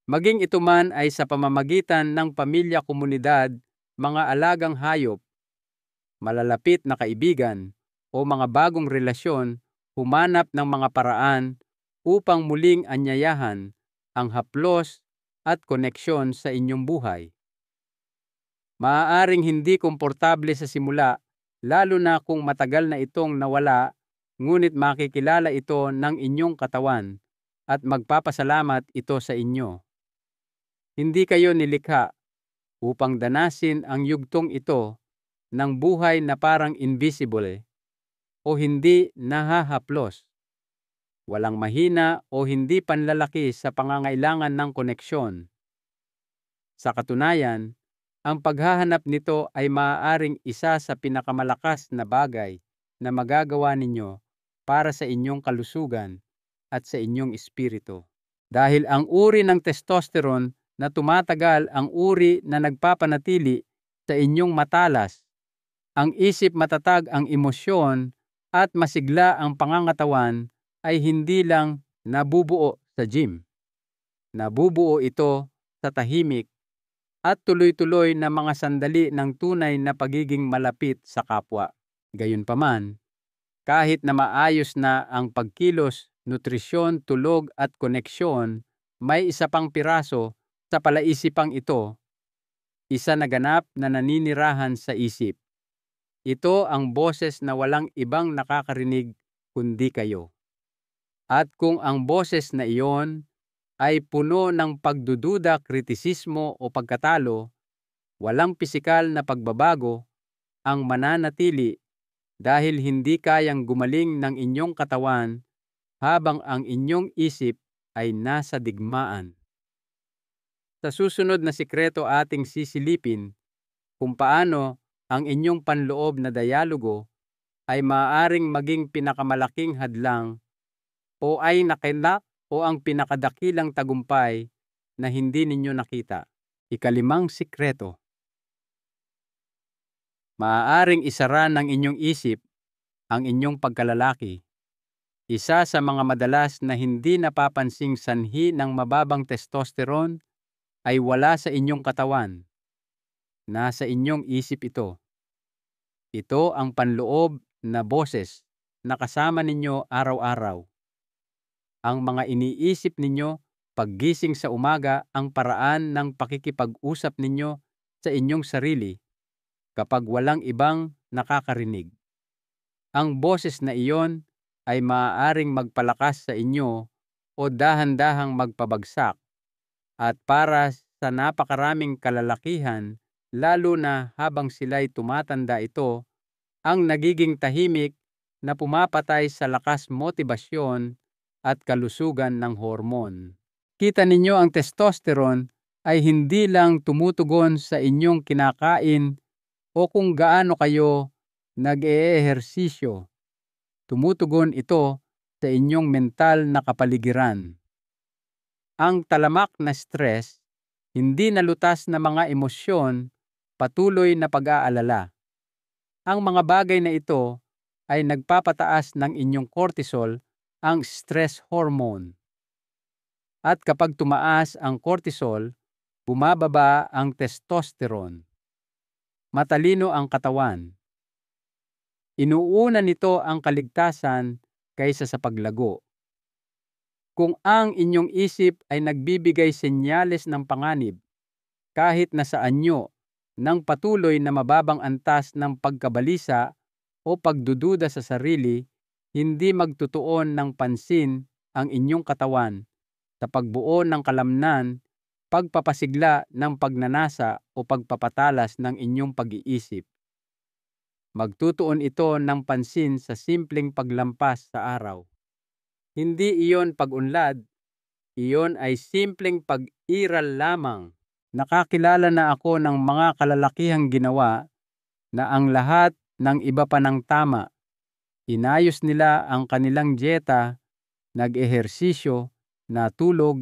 Speaker 1: Maging ito man ay sa pamamagitan ng pamilya, komunidad, mga alagang hayop, malalapit na kaibigan, o mga bagong relasyon, humanap ng mga paraan upang muling anyayahan ang haplos at koneksyon sa inyong buhay. Maaaring hindi komportable sa simula, lalo na kung matagal na itong nawala, ngunit makikilala ito ng inyong katawan at magpapasalamat ito sa inyo. Hindi kayo nilikha upang danasin ang yugtong ito ng buhay na parang invisible o hindi nahahaplos. Walang mahina o hindi panlalaki sa pangangailangan ng koneksyon. Sa katunayan, ang paghahanap nito ay maaaring isa sa pinakamalakas na bagay na magagawa ninyo para sa inyong kalusugan at sa inyong espiritu. Dahil ang uri ng testosterone na tumatagal ang uri na nagpapanatili sa inyong matalas, ang isip, matatag ang emosyon at masigla ang pangangatawan ay hindi lang nabubuo sa gym. Nabubuo ito sa tahimik at tuloy-tuloy na mga sandali ng tunay na pagiging malapit sa kapwa. Gayunpaman, kahit na maayos na ang pagkilos, nutrisyon, tulog at koneksyon, may isa pang piraso sa palaisipang ito, isa na ganap na naninirahan sa isip. Ito ang boses na walang ibang nakakarinig kundi kayo. At kung ang boses na iyon ay puno ng pagdududa, kritisismo o pagkatalo, walang pisikal na pagbabago ang mananatili dahil hindi kayang gumaling ng inyong katawan habang ang inyong isip ay nasa digmaan. Sa susunod na sikreto ating sisilipin kung paano ang inyong panloob na dialogo ay maaaring maging pinakamalaking hadlang o ay nakinak o ang pinakadakilang tagumpay na hindi ninyo nakita. Ikalimang sikreto. Maaaring isara ng inyong isip ang inyong pagkalalaki. Isa sa mga madalas na hindi napapansing sanhi ng mababang testosterone ay wala sa inyong katawan. Nasa inyong isip ito. Ito ang panloob na boses na kasama ninyo araw-araw. Ang mga iniisip ninyo paggising sa umaga, ang paraan ng pakikipag-usap ninyo sa inyong sarili kapag walang ibang nakakarinig. Ang boses na iyon ay maaaring magpalakas sa inyo o dahan-dahang magpabagsak, at para sa napakaraming kalalakihan, lalo na habang sila'y tumatanda, ito ang nagiging tahimik na pumapatay sa lakas, motibasyon at kalusugan ng hormon. Kita ninyo ang testosterone ay hindi lang tumutugon sa inyong kinakain o kung gaano kayo nag-eehersisyo. Tumutugon ito sa inyong mental na kapaligiran. Ang talamak na stress, hindi nalutas na mga emosyon, patuloy na pag-aalala. Ang mga bagay na ito ay nagpapataas ng inyong cortisol, ang stress hormone. At kapag tumaas ang cortisol, bumababa ang testosterone. Matalino ang katawan. Inuuna nito ang kaligtasan kaysa sa paglago. Kung ang inyong isip ay nagbibigay senyales ng panganib, kahit na sa anyo ng patuloy na mababang antas ng pagkabalisa o pagdududa sa sarili, hindi magtutuon ng pansin ang inyong katawan sa pagbuo ng kalamnan, pagpapasigla ng pagnanasa o pagpapatalas ng inyong pag-iisip. Magtutuon ito ng pansin sa simpleng paglampas sa araw. Hindi iyon pag-unlad, iyon ay simpleng pag-iral lamang. Nakakilala na ako ng mga kalalakihang ginawa na ang lahat ng iba pa ng tama. Inayos nila ang kanilang dieta, nag-ehersisyo, natulog,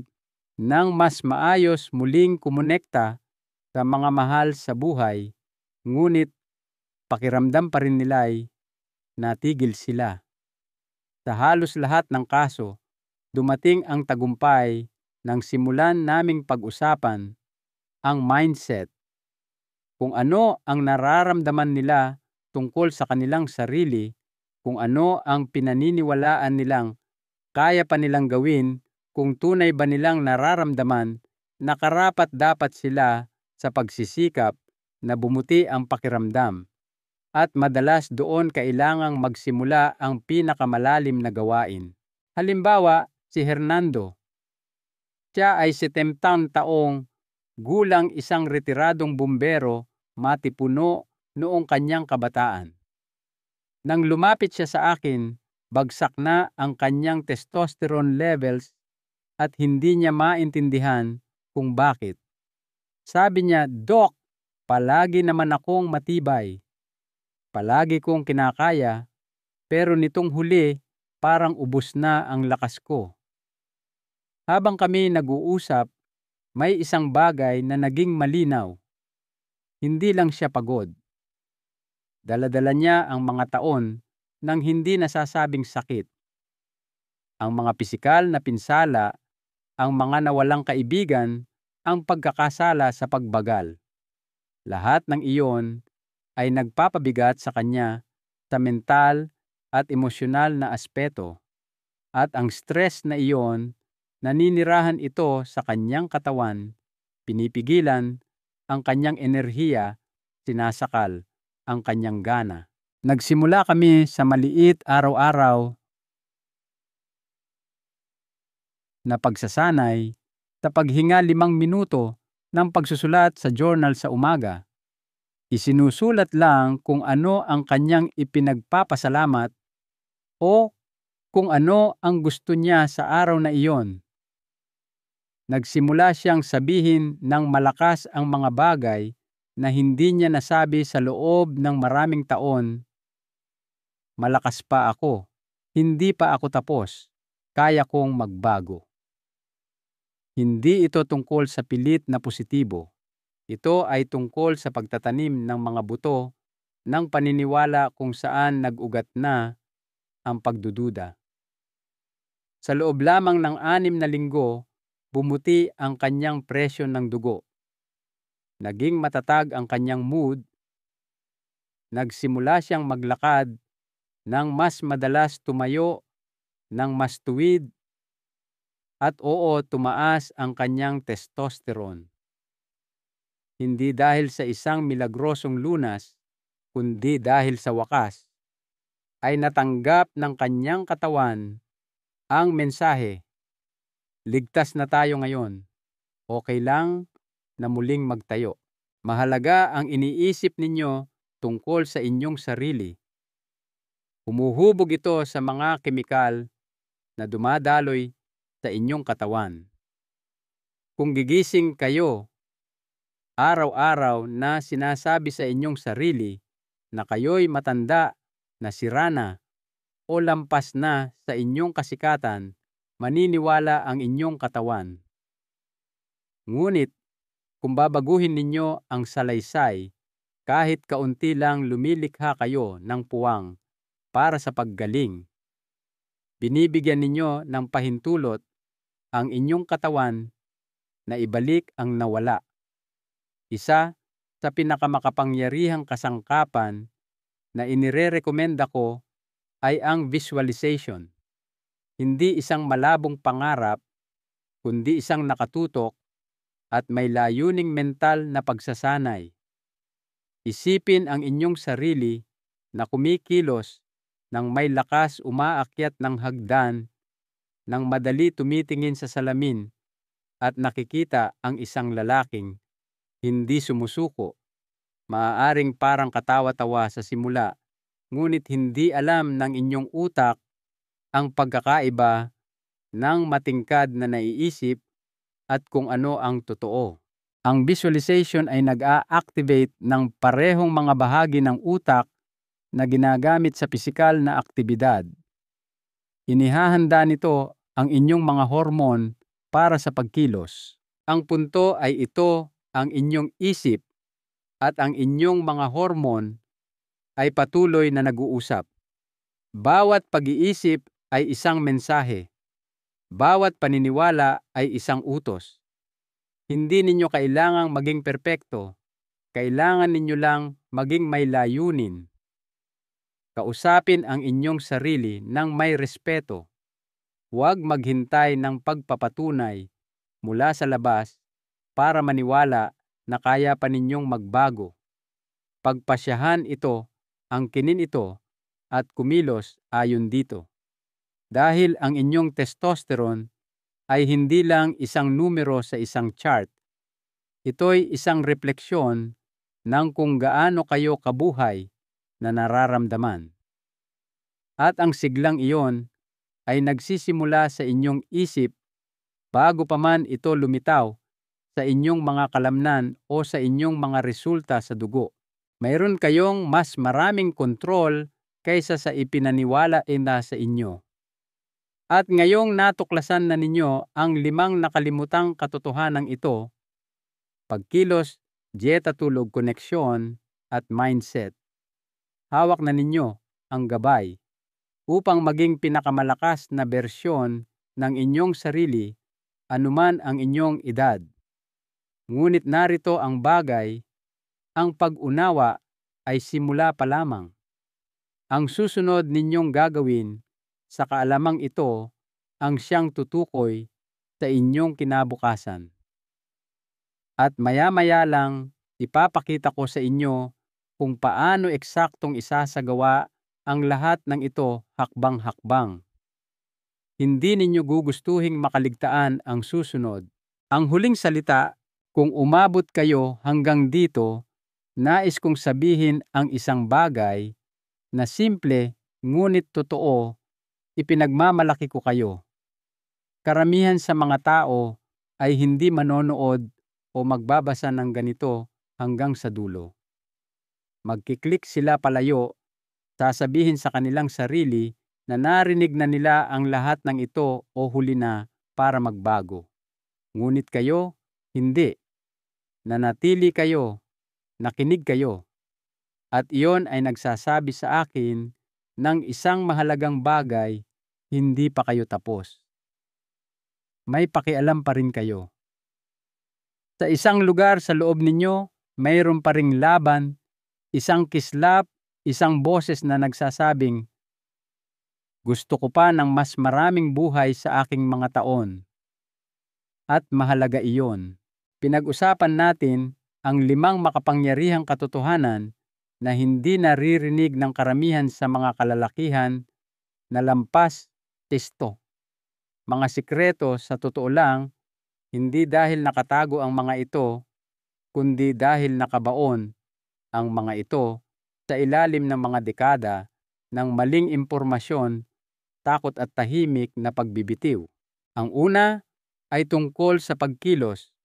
Speaker 1: nang mas maayos muling kumonekta sa mga mahal sa buhay, ngunit pakiramdam pa rin nila'y natigil sila. Sa halos lahat ng kaso, dumating ang tagumpay nang simulan naming pag-usapan ang mindset. Kung ano ang nararamdaman nila tungkol sa kanilang sarili, kung ano ang pinaniniwalaan nilang kaya pa nilang gawin, kung tunay ba nilang nararamdaman na karapat-dapat sila sa pagsisikap na bumuti ang pakiramdam. At madalas doon kailangang magsimula ang pinakamalalim na gawain. Halimbawa, si Hernando. Siya ay 70 taong gulang, isang retiradong bumbero, matipuno noong kanyang kabataan. Nang lumapit siya sa akin, bagsak na ang kanyang testosterone levels at hindi niya maintindihan kung bakit. Sabi niya, "Doc, palagi naman akong matibay. Palagi kong kinakaya, pero nitong huli parang ubos na ang lakas ko." Habang kami nag-uusap, may isang bagay na naging malinaw. Hindi lang siya pagod. Dala-dala niya ang mga taon ng hindi nasasabing sakit. Ang mga pisikal na pinsala, ang mga nawalang kaibigan, ang pagkakasala sa pagbagal. Lahat ng iyon ay nagpapabigat sa kanya sa mental at emosyonal na aspeto, at ang stress na iyon, naninirahan ito sa kanyang katawan, pinipigilan ang kanyang enerhiya, sinasakal ang kanyang gana. Nagsimula kami sa maliit araw-araw na pagsasanay, Sa paghinga 5 minuto ng pagsusulat sa journal sa umaga, isinusulat lang kung ano ang kanyang ipinagpapasalamat o kung ano ang gusto niya sa araw na iyon. Nagsimula siyang sabihin ng malakas ang mga bagay na hindi niya nasabi sa loob ng maraming taon. Malakas pa ako. Hindi pa ako tapos. Kaya kong magbago. Hindi ito tungkol sa pilit na positibo. Ito ay tungkol sa pagtatanim ng mga buto ng paniniwala kung saan nag-ugat na ang pagdududa. Sa loob lamang ng 6 na linggo, bumuti ang kanyang presyo ng dugo. Naging matatag ang kanyang mood. Nagsimula siyang maglakad ng mas madalas, tumayo ng mas tuwid, at tumaas ang kanyang testosterone. Hindi dahil sa isang milagrosong lunas, kundi dahil sa wakas, ay natanggap ng kanyang katawan ang mensahe. Ligtas na tayo ngayon. Okay lang na muling magtayo. Mahalaga ang iniisip ninyo tungkol sa inyong sarili. Humuhubog ito sa mga kemikal na dumadaloy sa inyong katawan. Kung gigising kayo araw-araw na sinasabi sa inyong sarili na kayo'y matanda, na sira na, o lampas na sa inyong kasikatan, maniniwala ang inyong katawan. Ngunit, kung babaguhin ninyo ang salaysay, kahit kaunti lang lumilikha kayo ng puwang para sa paggaling. Binibigyan ninyo ng pahintulot ang inyong katawan na ibalik ang nawala. Isa sa pinakamakapangyarihang kasangkapan na inirerekomenda ko ay ang visualization. Hindi isang malabong pangarap, kundi isang nakatutok at may layuning mental na pagsasanay. Isipin ang inyong sarili na kumikilos ng may lakas, umaakyat ng hagdan, ng madali tumitingin sa salamin at nakikita ang isang lalaking hindi sumusuko, maaaring parang katawa-tawa sa simula, ngunit hindi alam ng inyong utak ang pagkakaiba ng matingkad na naiisip at kung ano ang totoo. Ang visualization ay nag-a-activate ng parehong mga bahagi ng utak na ginagamit sa pisikal na aktibidad. Inihahanda nito ang inyong mga hormone para sa pagkilos. Ang punto ay ito, ang inyong isip at ang inyong mga hormone ay patuloy na nag-uusap. Bawat pag-iisip ay isang mensahe. Bawat paniniwala ay isang utos. Hindi ninyo kailangang maging perpekto. Kailangan ninyo lang maging may layunin. Kausapin ang inyong sarili ng may respeto. Huwag maghintay ng pagpapatunay mula sa labas para maniwala na kaya pa ninyong magbago. Pagpasyahan ito, angkinin ito, at kumilos ayon dito. Dahil ang inyong testosterone ay hindi lang isang numero sa isang chart. Ito'y isang refleksyon ng kung gaano kayo kabuhay na nararamdaman. At ang siglang iyon ay nagsisimula sa inyong isip bago pa man ito lumitaw sa inyong mga kalamnan o sa inyong mga resulta sa dugo. Mayroon kayong mas maraming kontrol kaysa sa ipinaniwala na sa inyo. At ngayong natuklasan na ninyo ang 5 nakalimutang katotohanan ito, pagkilos, dieta, tulog, koneksyon, at mindset, hawak na ninyo ang gabay upang maging pinakamalakas na bersyon ng inyong sarili anuman ang inyong edad. Ngunit narito ang bagay, ang pag-unawa ay simula pa lamang. Ang susunod ninyong gagawin sa kaalamang ito ang siyang tutukoy sa inyong kinabukasan. At maya-maya lang ipapakita ko sa inyo kung paano eksaktong isasagawa ang lahat ng ito hakbang-hakbang. Hindi ninyo gugustuhing makaligtaan ang susunod. Ang huling salita, kung umabot kayo hanggang dito, nais kong sabihin ang isang bagay na simple ngunit totoo, ipinagmamalaki ko kayo. Karamihan sa mga tao ay hindi manonood o magbabasa ng ganito hanggang sa dulo. Magkiklik sila palayo, sasabihin sa kanilang sarili na narinig na nila ang lahat ng ito o huli na para magbago. Ngunit kayo, hindi. Nanatili kayo, nakinig kayo. At iyon ay nagsasabi sa akin ng isang mahalagang bagay, hindi pa kayo tapos. May pakialam pa rin kayo. Sa isang lugar sa loob ninyo, mayroon pa ring laban, isang kislap, isang boses na nagsasabing, gusto ko pa ng mas maraming buhay sa aking mga taon. At mahalaga iyon. Pinag-usapan natin ang 5 makapangyarihang katotohanan na hindi naririnig ng karamihan sa mga kalalakihan na lampas tisto. Mga sikreto sa totoo lang, hindi dahil nakatago ang mga ito, kundi dahil nakabaon ang mga ito sa ilalim ng mga dekada ng maling impormasyon, takot at tahimik na pagbibitiw. Ang una ay tungkol sa pagkilos.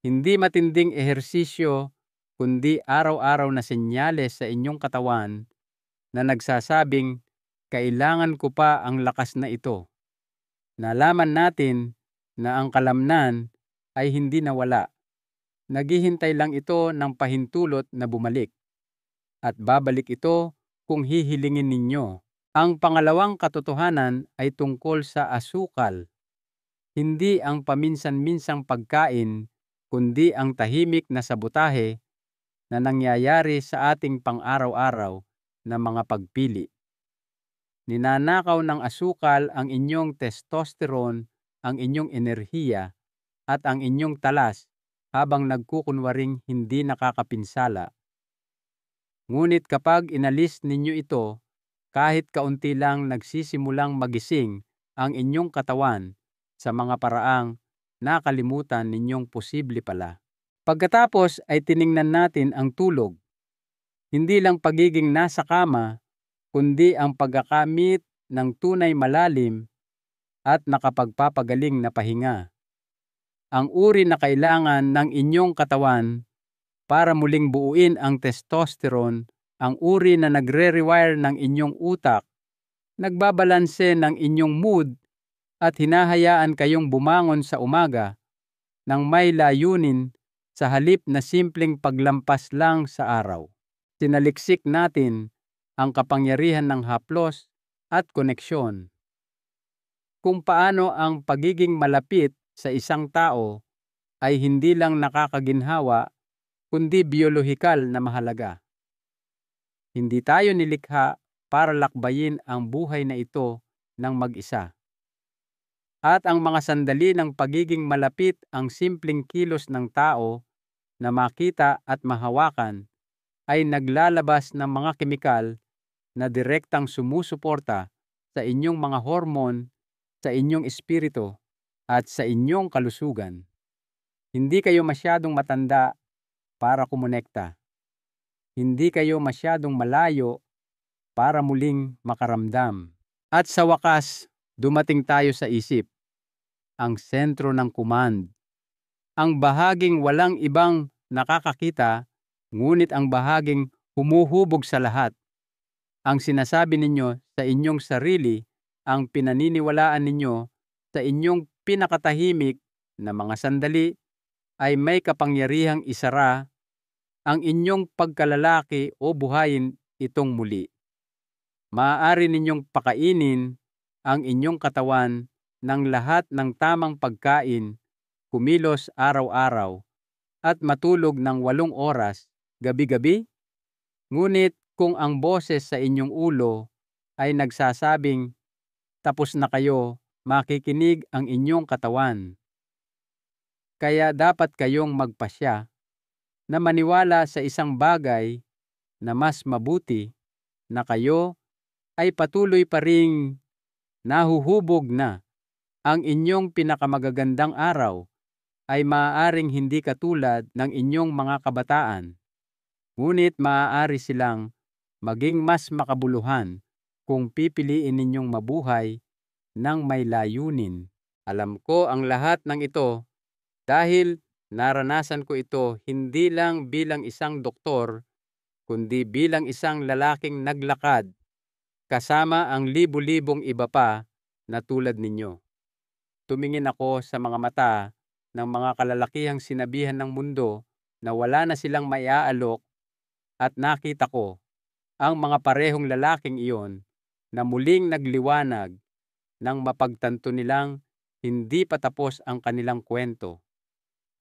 Speaker 1: Hindi matinding ehersisyo, kundi araw-araw na senyales sa inyong katawan na nagsasabing, kailangan ko pa ang lakas na ito. Nalaman natin na ang kalamnan ay hindi nawala. Naghihintay lang ito ng pahintulot na bumalik. At babalik ito kung hihilingin ninyo. Ang pangalawang katotohanan ay tungkol sa asukal. Hindi ang paminsan-minsang pagkain, kundi ang tahimik na sabotahe na nangyayari sa ating pang-araw-araw na mga pagpili. Ninanakaw ng asukal ang inyong testosterone, ang inyong enerhiya, at ang inyong talas habang nagkukunwaring hindi nakakapinsala. Ngunit kapag inalis ninyo ito, kahit kaunti lang nagsisimulang magising ang inyong katawan sa mga paraang nakalimutan ninyong posible pala. Pagkatapos ay tiningnan natin ang tulog. Hindi lang pagiging nasa kama, kundi ang pagkakamit ng tunay malalim at nakapagpapagaling na pahinga. Ang uri na kailangan ng inyong katawan para muling buuin ang testosterone, ang uri na nagre-rewire ng inyong utak, nagbabalanse ng inyong mood at hinahayaan kayong bumangon sa umaga ng may layunin sa halip na simpleng paglampas lang sa araw. Sinaliksik natin ang kapangyarihan ng haplos at koneksyon. Kung paano ang pagiging malapit sa isang tao ay hindi lang nakakaginhawa, kundi biolohikal na mahalaga. Hindi tayo nilikha para lakbayin ang buhay na ito ng mag-isa. At ang mga sandali ng pagiging malapit, ang simpleng kilos ng tao na makita at mahawakan ay naglalabas ng mga kemikal na direktang sumusuporta sa inyong mga hormone, sa inyong espiritu, at sa inyong kalusugan. Hindi kayo masyadong matanda para kumonekta. Hindi kayo masyadong malayo para muling makaramdam. At sa wakas, dumating tayo sa isip, ang sentro ng command. Ang bahaging walang ibang nakakakita, ngunit ang bahaging humuhubog sa lahat. Ang sinasabi ninyo sa inyong sarili, ang pinaniniwalaan ninyo sa inyong pinakatahimik na mga sandali ay may kapangyarihang isara ang inyong pagkalalaki o buhayin itong muli. Maaari ninyong pakainin ang inyong katawan ng lahat ng tamang pagkain, kumilos araw-araw, at matulog ng 8 oras gabi-gabi. Ngunit kung ang boses sa inyong ulo ay nagsasabing, tapos na kayo, makikinig ang inyong katawan. Kaya dapat kayong magpasya na maniwala sa isang bagay na mas mabuti na kayo ay patuloy pa ring nahuhubog na ang inyong pinakamagagandang araw ay maaaring hindi katulad ng inyong mga kabataan, ngunit maaari silang maging mas makabuluhan kung pipiliin ninyong mabuhay ng may layunin. Alam ko ang lahat ng ito dahil naranasan ko ito hindi lang bilang isang doktor, kundi bilang isang lalaking naglakad kasama ang libu-libong iba pa na tulad ninyo. Tumingin ako sa mga mata ng mga kalalakihang sinabihan ng mundo na wala na silang maiaalok at nakita ko ang mga parehong lalaking iyon na muling nagliwanag nang mapagtanto nilang hindi pa tapos ang kanilang kwento.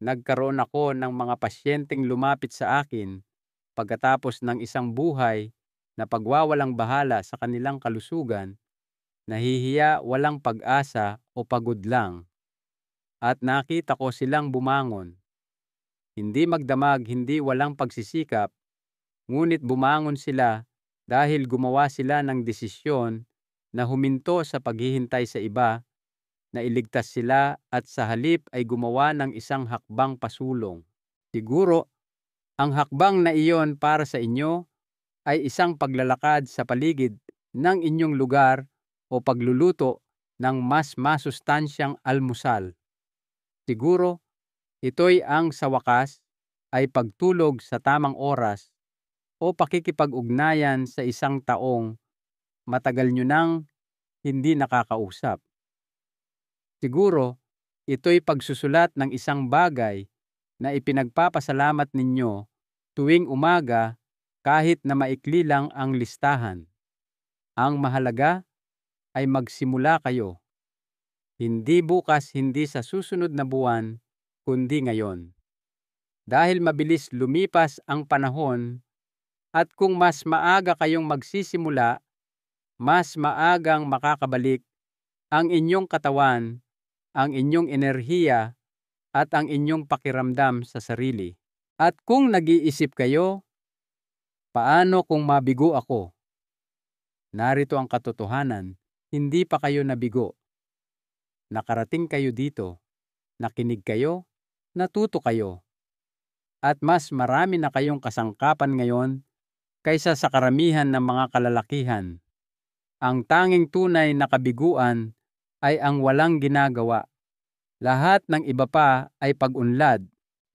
Speaker 1: Nagkaroon ako ng mga pasyenteng lumapit sa akin pagkatapos ng isang buhay na pagwawalang bahala sa kanilang kalusugan, nahihiya, walang pag-asa o pagod lang. At nakita ko silang bumangon. Hindi magdamag, hindi walang pagsisikap, ngunit bumangon sila dahil gumawa sila ng desisyon na huminto sa paghihintay sa iba, na iligtas sila at sa halip ay gumawa ng isang hakbang pasulong. Siguro, ang hakbang na iyon para sa inyo ay isang paglalakad sa paligid ng inyong lugar o pagluluto ng mas masustansyang almusal. Siguro, ito'y ang sa wakas ay pagtulog sa tamang oras o pakikipag-ugnayan sa isang taong matagal nyo nang hindi nakakausap. Siguro, ito'y pagsusulat ng isang bagay na ipinagpapasalamat ninyo tuwing umaga kahit na maikli lang ang listahan. Ang mahalaga ay magsimula kayo. Hindi bukas, hindi sa susunod na buwan, kundi ngayon. Dahil mabilis lumipas ang panahon at kung mas maaga kayong magsisimula, mas maagang makakabalik ang inyong katawan, ang inyong enerhiya at ang inyong pakiramdam sa sarili. At kung nag-iisip kayo, paano kung mabigo ako? Narito ang katotohanan, hindi pa kayo nabigo. Nakarating kayo dito, nakinig kayo, natuto kayo, at mas marami na kayong kasangkapan ngayon kaysa sa karamihan ng mga kalalakihan. Ang tanging tunay na kabiguan ay ang walang ginagawa. Lahat ng iba pa ay pag-unlad.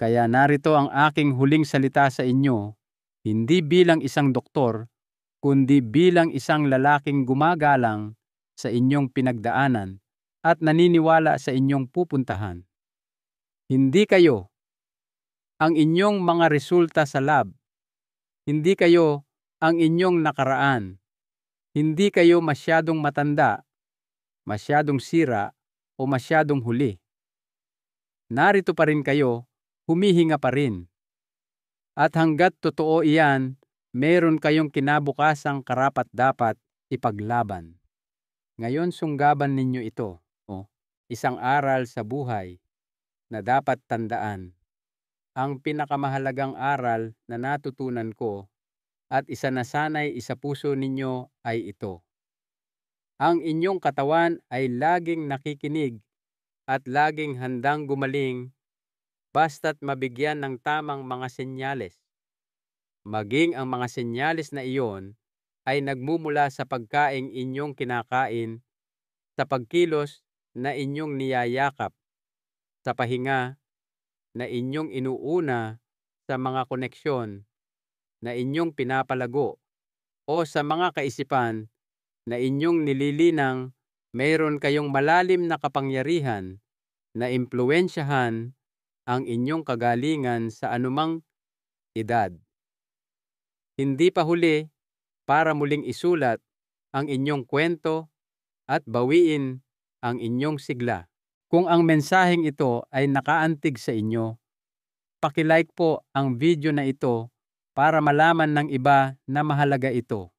Speaker 1: Kaya narito ang aking huling salita sa inyo, hindi bilang isang doktor, kundi bilang isang lalaking gumagalang sa inyong pinagdaanan at naniniwala sa inyong pupuntahan. Hindi kayo ang inyong mga resulta sa lab. Hindi kayo ang inyong nakaraan. Hindi kayo masyadong matanda, masyadong sira, o masyadong huli. Narito pa rin kayo, humihinga pa rin. At hanggat totoo iyan, meron kayong kinabukasang karapat-dapat ipaglaban. Ngayon sunggaban ninyo ito, isang aral sa buhay na dapat tandaan. Ang pinakamahalagang aral na natutunan ko at isa na sana'y isa puso ninyo ay ito. Ang inyong katawan ay laging nakikinig at laging handang gumaling basta't mabigyan ng tamang mga senyales. Maging ang mga senyales na iyon ay nagmumula sa pagkaing inyong kinakain, sa pagkilos na inyong niyayakap, sa pahinga na inyong inuuna, sa mga koneksyon na inyong pinapalago, o sa mga kaisipan na inyong nililinang mayroon kayong malalim na kapangyarihan na impluwensyahan ang inyong kagalingan sa anumang edad. Hindi pa huli para muling isulat ang inyong kwento at bawiin ang inyong sigla. Kung ang mensaheng ito ay nakaantig sa inyo, paki-like po ang video na ito para malaman ng iba na mahalaga ito.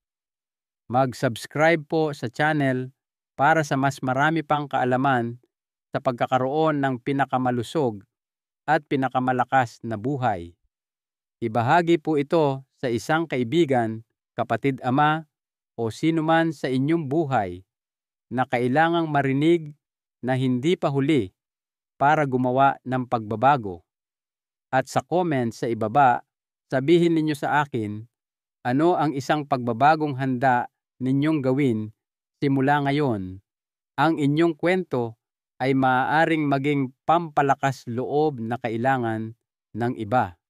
Speaker 1: Mag-subscribe po sa channel para sa mas marami pang kaalaman sa pagkakaroon ng pinakamalusog at pinakamalakas na buhay. Ibahagi po ito sa isang kaibigan, kapatid, ama, o sinuman sa inyong buhay na kailangang marinig na hindi pa huli para gumawa ng pagbabago. At sa comment sa ibaba, sabihin ninyo sa akin ano ang isang pagbabagong handa ninyong gawin simula ngayon. Ang inyong kwento ay maaaring maging pampalakas loob na kailangan ng iba.